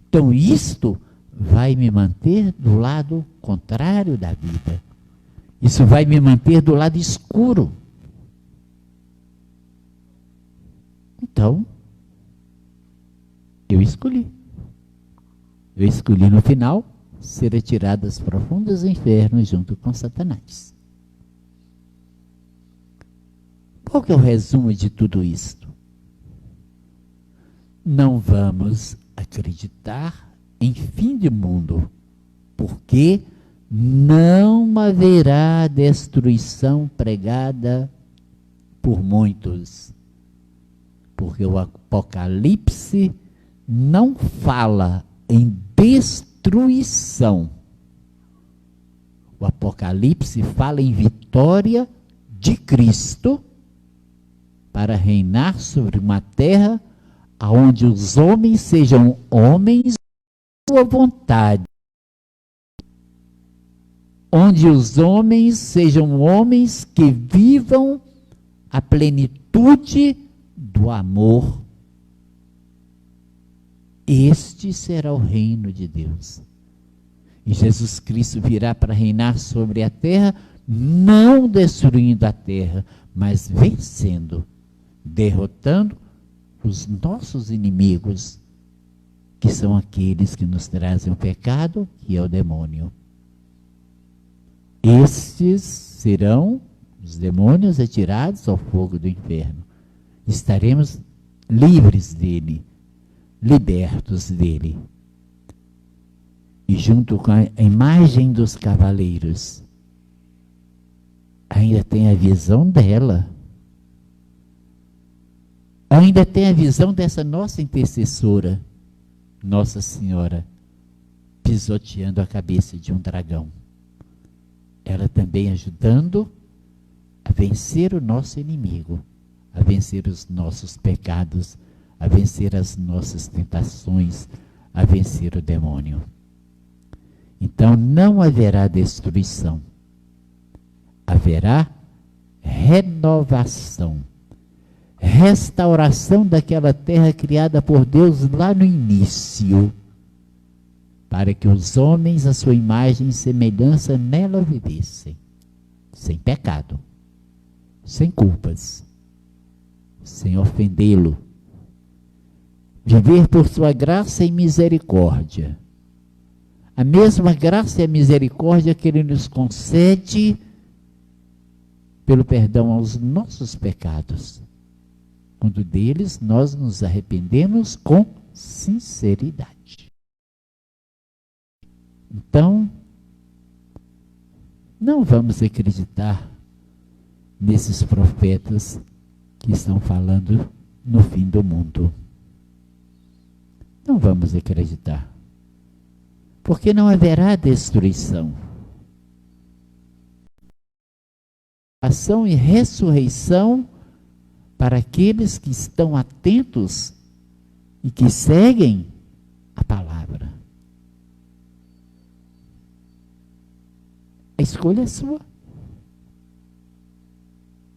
[SPEAKER 1] então isto vai me manter do lado contrário da vida. Isso vai me manter do lado escuro. Então, eu escolhi. Eu escolhi no final ser atirado das profundas infernos junto com Satanás. Qual que é o resumo de tudo isto? Não vamos acreditar em fim de mundo, porque não haverá destruição pregada por muitos. Porque o Apocalipse não fala em destruição. O Apocalipse fala em vitória de Cristo para reinar sobre uma terra onde os homens sejam homens de sua vontade. Onde os homens sejam homens que vivam a plenitude do amor. Este será o reino de Deus. E Jesus Cristo virá para reinar sobre a terra, não destruindo a terra, mas vencendo, derrotando os nossos inimigos, que são aqueles que nos trazem o pecado, que é o demônio. Estes serão os demônios atirados ao fogo do inferno. Estaremos livres dele, libertos dele. E junto com a imagem dos cavaleiros, ainda tem a visão dela. Ainda tem a visão dessa nossa intercessora, Nossa Senhora, pisoteando a cabeça de um dragão. Ela também ajudando a vencer o nosso inimigo, a vencer os nossos pecados, a vencer as nossas tentações, a vencer o demônio. Então não haverá destruição, haverá renovação, restauração daquela terra criada por Deus lá no início, para que os homens, a sua imagem e semelhança, nela vivessem, sem pecado, sem culpas, sem ofendê-lo. Viver por sua graça e misericórdia. A mesma graça e a misericórdia que Ele nos concede pelo perdão aos nossos pecados, quando deles nós nos arrependemos com sinceridade. Então, não vamos acreditar nesses profetas que estão falando no fim do mundo. Não vamos acreditar. Porque não haverá destruição. Ação e ressurreição para aqueles que estão atentos e que seguem a palavra. A escolha é sua.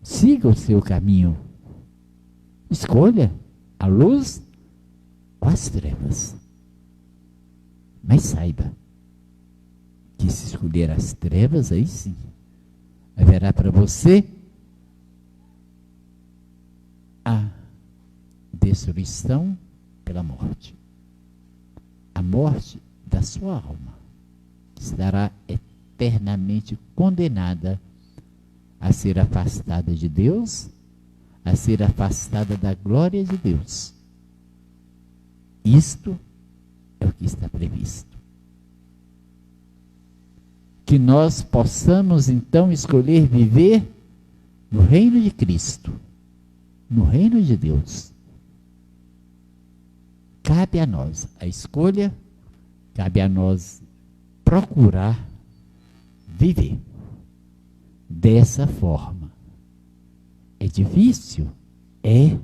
[SPEAKER 1] Siga o seu caminho. Escolha a luz ou as trevas. Mas saiba que se escolher as trevas, aí sim, haverá para você a destruição pela morte. A morte da sua alma estará eternamente condenada a ser afastada de Deus, a ser afastada da glória de Deus. Isto é o que está previsto. Que nós possamos então escolher viver no reino de Cristo, no reino de Deus. Cabe a nós a escolha, cabe a nós procurar viver dessa forma. É difícil? É.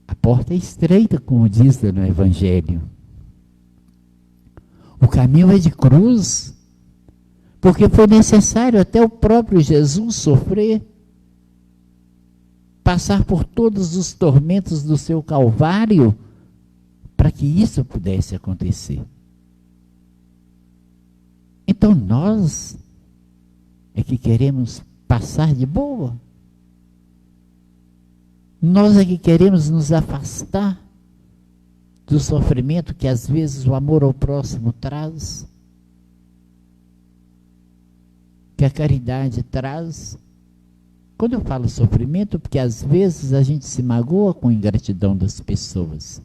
[SPEAKER 1] A porta é estreita, como diz no Evangelho. O caminho é de cruz, porque foi necessário até o próprio Jesus sofrer, passar por todos os tormentos do seu Calvário, para que isso pudesse acontecer. Então nós é que queremos passar de boa. Nós é que queremos nos afastar do sofrimento que às vezes o amor ao próximo traz, que a caridade traz. Quando eu falo sofrimento, porque às vezes a gente se magoa com a ingratidão das pessoas.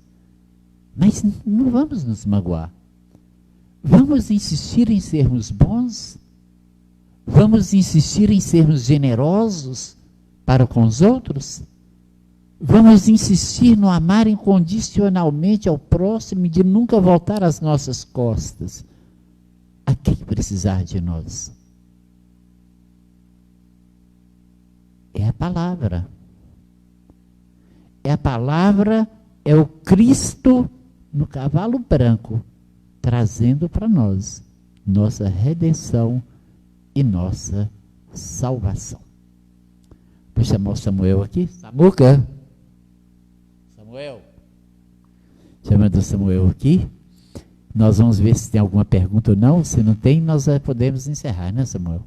[SPEAKER 1] Mas não vamos nos magoar. Vamos insistir em sermos bons. Vamos insistir em sermos generosos para com os outros. Vamos insistir no amar incondicionalmente ao próximo e de nunca voltar às nossas costas a quem precisar de nós. É a palavra. É a palavra, é o Cristo no cavalo branco, trazendo para nós nossa redenção e nossa salvação. Vou chamar o Samuel aqui. Samuca. Samuel. Chamando o Samuel aqui. Nós vamos ver se tem alguma pergunta ou não. Se não tem, nós podemos encerrar, né, Samuel?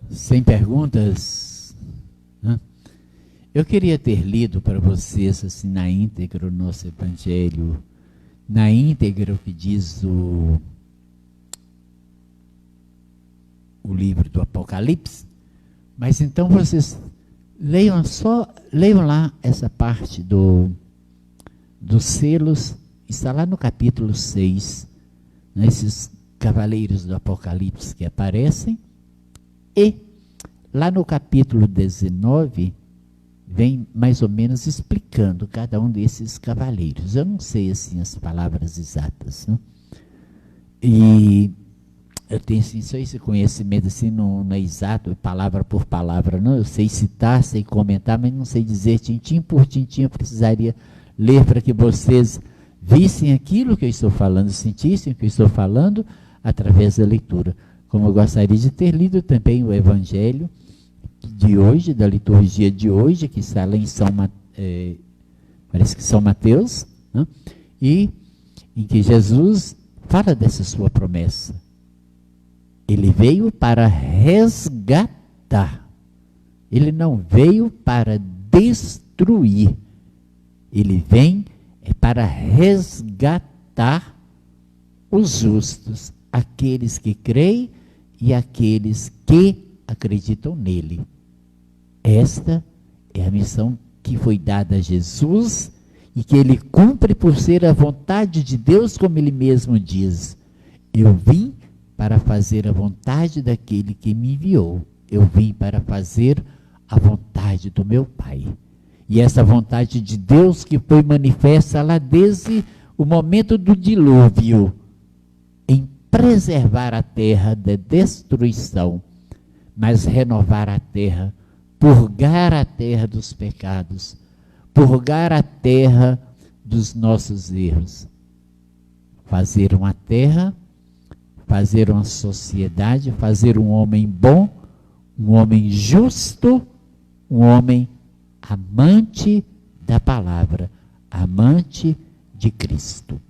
[SPEAKER 1] Sem perguntas? Eu queria ter lido para vocês assim, na íntegra o nosso Evangelho, na íntegra o que diz o livro do Apocalipse, mas então vocês leiam lá essa parte dos selos, está lá no capítulo 6, né, esses cavaleiros do Apocalipse que aparecem. E lá no capítulo 19, vem mais ou menos explicando cada um desses cavaleiros. Eu não sei assim as palavras exatas, né? E eu tenho assim, só esse conhecimento assim, não é exato, palavra por palavra, não. Eu sei citar, sei comentar, mas não sei dizer tintim por tintim. Eu precisaria ler para que vocês vissem aquilo que eu estou falando, sentissem o que eu estou falando através da leitura. Como eu gostaria de ter lido também o Evangelho de hoje, da liturgia de hoje, que está lá em parece que São Mateus, né? E em que Jesus fala dessa sua promessa. Ele veio para resgatar. Ele não veio para destruir. Ele vem para resgatar os justos, aqueles que creem e aqueles que acreditam nele. Esta é a missão que foi dada a Jesus e que ele cumpre por ser a vontade de Deus, como ele mesmo diz. Eu vim para fazer a vontade daquele que me enviou. Eu vim para fazer a vontade do meu Pai. E essa vontade de Deus que foi manifesta lá desde o momento do dilúvio, em preservar a terra da destruição, mas renovar a terra, purgar a terra dos pecados, purgar a terra dos nossos erros. Fazer uma terra, fazer uma sociedade, fazer um homem bom, um homem justo, um homem amante da palavra, amante de Cristo.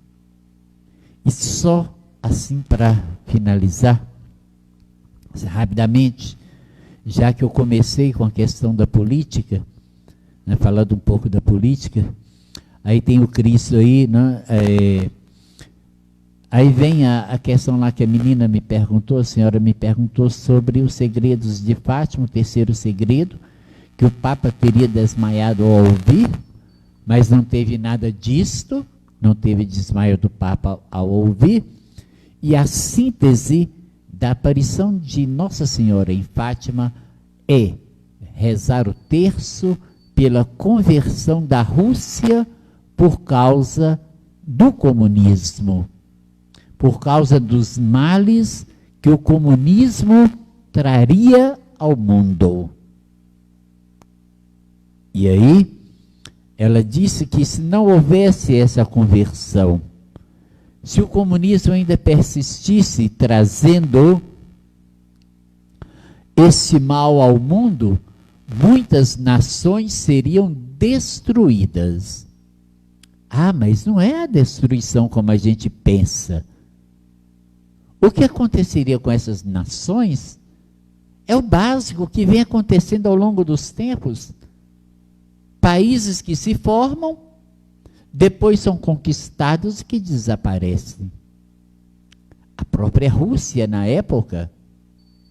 [SPEAKER 1] E só assim para finalizar, rapidamente, já que eu comecei com a questão da política, né, falando um pouco da política, aí tem o Cristo aí, né, aí vem a questão lá que a menina me perguntou, a senhora me perguntou sobre os segredos de Fátima, o terceiro segredo, que o Papa teria desmaiado ao ouvir, mas não teve nada disto, não teve desmaio do Papa ao ouvir, e a síntese da aparição de Nossa Senhora em Fátima é rezar o terço pela conversão da Rússia por causa do comunismo, por causa dos males que o comunismo traria ao mundo. E aí, ela disse que se não houvesse essa conversão, se o comunismo ainda persistisse trazendo esse mal ao mundo, muitas nações seriam destruídas. Ah, mas não é a destruição como a gente pensa. O que aconteceria com essas nações é o básico que vem acontecendo ao longo dos tempos. Países que se formam, depois são conquistados e que desaparecem. A própria Rússia, na época,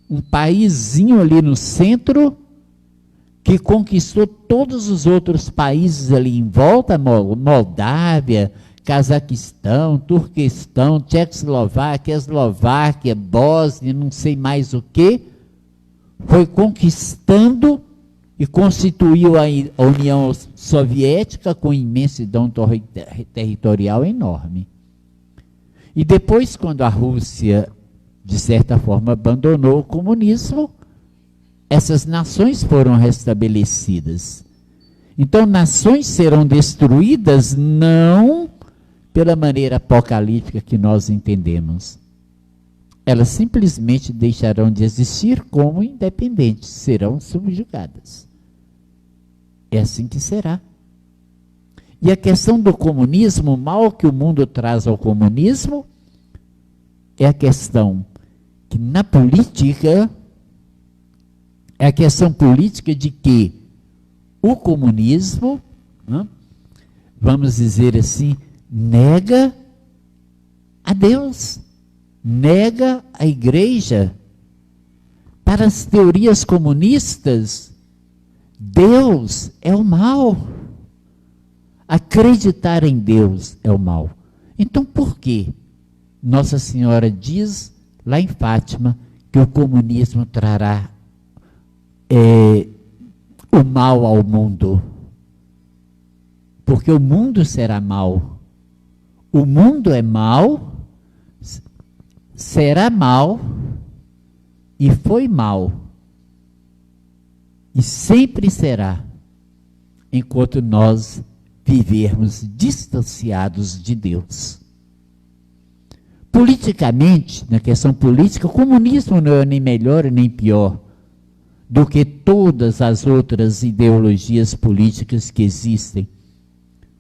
[SPEAKER 1] um paísinho ali no centro, que conquistou todos os outros países ali em volta, Moldávia, Cazaquistão, Turquestão, Tchecoslováquia, Eslováquia, Bósnia, não sei mais o que, foi conquistando e constituiu a União Soviética com imensidão territorial enorme. E depois, quando a Rússia, de certa forma, abandonou o comunismo, essas nações foram restabelecidas. Então, nações serão destruídas não pela maneira apocalíptica que nós entendemos. Elas simplesmente deixarão de existir como independentes, serão subjugadas. É assim que será. E a questão do comunismo, o mal que o mundo traz ao comunismo, é a questão que na política, é a questão política de que o comunismo, né, vamos dizer assim, nega a Deus, nega a igreja. Para as teorias comunistas, Deus é o mal. Acreditar em Deus é o mal. Então, por que Nossa Senhora diz lá em Fátima que o comunismo trará o mal ao mundo? Porque o mundo será mal. O mundo é mal, será mal e foi mal. E sempre será, enquanto nós vivermos distanciados de Deus. Politicamente, na questão política, o comunismo não é nem melhor nem pior do que todas as outras ideologias políticas que existem.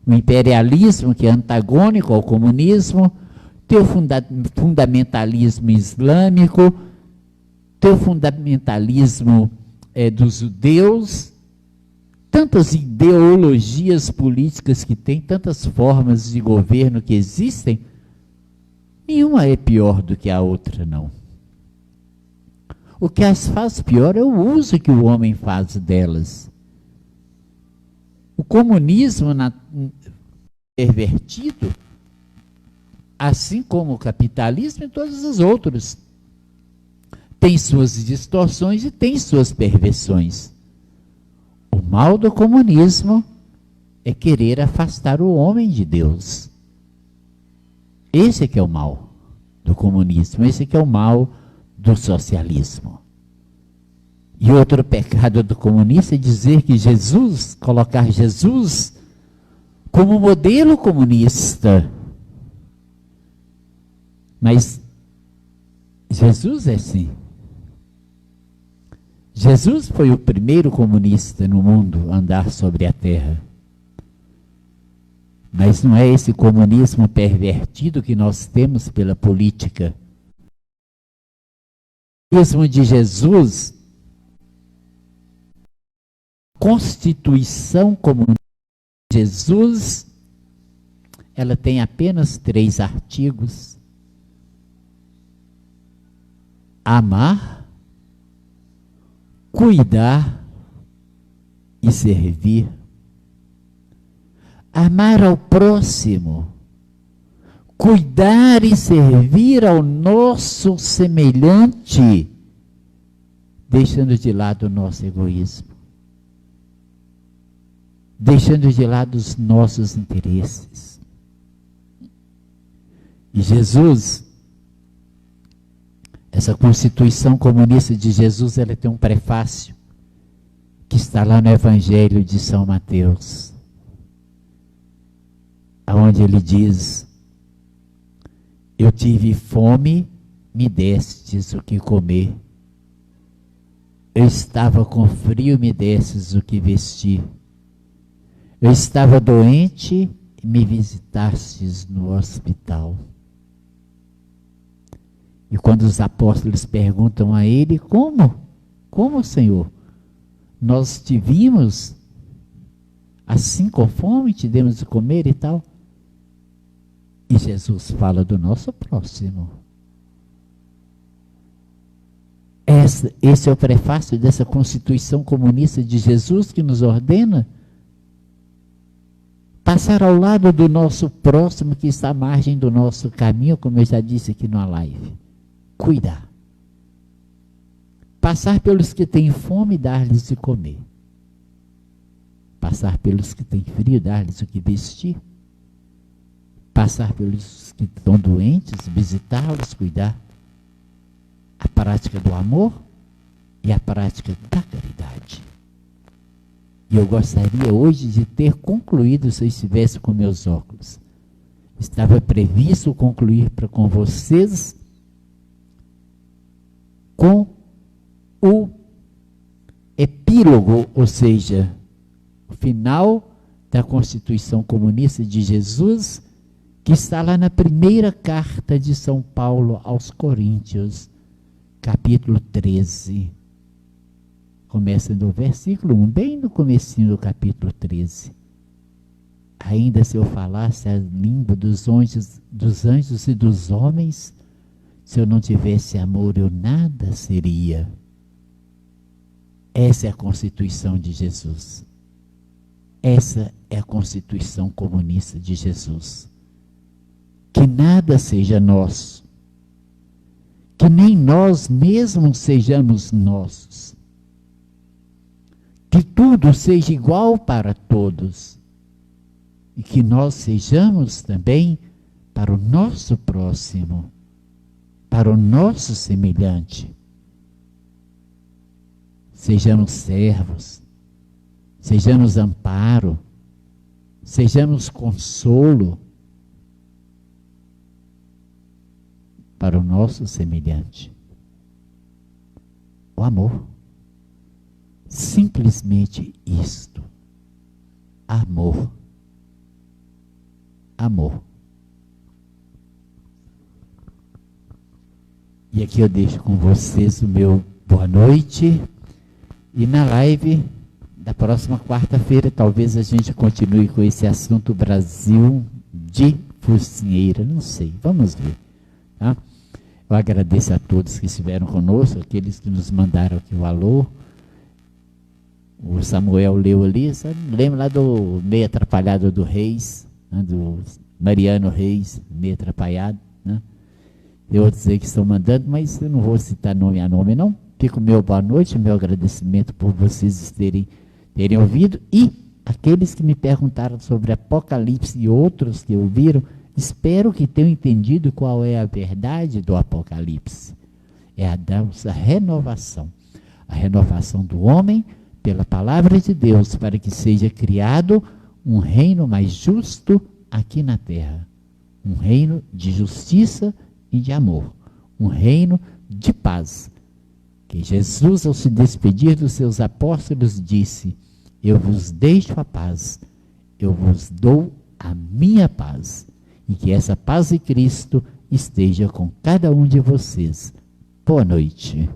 [SPEAKER 1] O imperialismo, que é antagônico ao comunismo, tem o fundamentalismo islâmico, tem o fundamentalismo dos judeus, tantas ideologias políticas que tem, tantas formas de governo que existem, nenhuma é pior do que a outra, não. O que as faz pior é o uso que o homem faz delas. O comunismo, pervertido, assim como o capitalismo e todos os outros. Tem suas distorções e tem suas perversões. O mal do comunismo é querer afastar o homem de Deus. Esse é que é o mal do comunismo, esse é que é o mal do socialismo. E outro pecado do comunista é dizer que Jesus, colocar Jesus como modelo comunista. Mas Jesus é assim. Jesus foi o primeiro comunista no mundo a andar sobre a terra. Mas não é esse comunismo pervertido que nós temos pela política. O comunismo de Jesus, a Constituição comunista de Jesus, ela tem apenas 3 artigos. Amar, cuidar e servir. Amar ao próximo, cuidar e servir ao nosso semelhante, deixando de lado o nosso egoísmo, deixando de lado os nossos interesses. E Jesus, essa Constituição comunista de Jesus, ela tem um prefácio que está lá no Evangelho de São Mateus, onde ele diz: eu tive fome, me destes o que comer. Eu estava com frio, me destes o que vestir. Eu estava doente e me visitastes no hospital. E quando os apóstolos perguntam a ele: como, Senhor? Nós te vimos assim com fome, te demos de comer e tal. E Jesus fala do nosso próximo. Esse é o prefácio dessa Constituição comunista de Jesus, que nos ordena passar ao lado do nosso próximo, que está à margem do nosso caminho, como eu já disse aqui na live. Cuidar. Passar pelos que têm fome e dar-lhes de comer. Passar pelos que têm frio, dar-lhes o que vestir. Passar pelos que estão doentes, visitá-los, cuidar. A prática do amor e a prática da caridade. E eu gostaria hoje de ter concluído, se eu estivesse com meus óculos. Estava previsto concluir com vocês com o epílogo, ou seja, o final da Constituição Comunista de Jesus, que está lá na primeira carta de São Paulo aos Coríntios, capítulo 13. Começa no versículo 1, bem no comecinho do capítulo 13. Ainda se eu falasse a língua dos anjos e dos homens, se eu não tivesse amor, eu nada seria. Essa é a Constituição de Jesus. Essa é a Constituição comunista de Jesus. Que nada seja nosso, que nem nós mesmos sejamos nossos, que tudo seja igual para todos, e que nós sejamos também para o nosso próximo, para o nosso semelhante. Sejamos servos, sejamos amparo, sejamos consolo para o nosso semelhante. O amor. Simplesmente isto. Amor. Amor. E aqui eu deixo com vocês o meu boa noite. E na live da próxima quarta-feira, talvez a gente continue com esse assunto Brasil de Focinheira. Não sei, vamos ver. Tá? Eu agradeço a todos que estiveram conosco, aqueles que nos mandaram aqui o alô. O Samuel leu ali, sabe? Lembra lá do Meio Atrapalhado do Reis, né, do Mariano Reis, meio atrapalhado, né? Tem outros aí que estão mandando, mas eu não vou citar nome a nome, não. Fica o meu boa noite, o meu agradecimento por vocês terem ouvido. E aqueles que me perguntaram sobre Apocalipse e outros que ouviram, espero que tenham entendido qual é a verdade do Apocalipse. É a nossa renovação. A renovação do homem pela palavra de Deus, para que seja criado um reino mais justo aqui na terra. Um reino de justiça e de amor. Um reino de paz. Que Jesus, ao se despedir dos seus apóstolos, disse: eu vos deixo a paz, eu vos dou a minha paz. E que essa paz de Cristo esteja com cada um de vocês. Boa noite.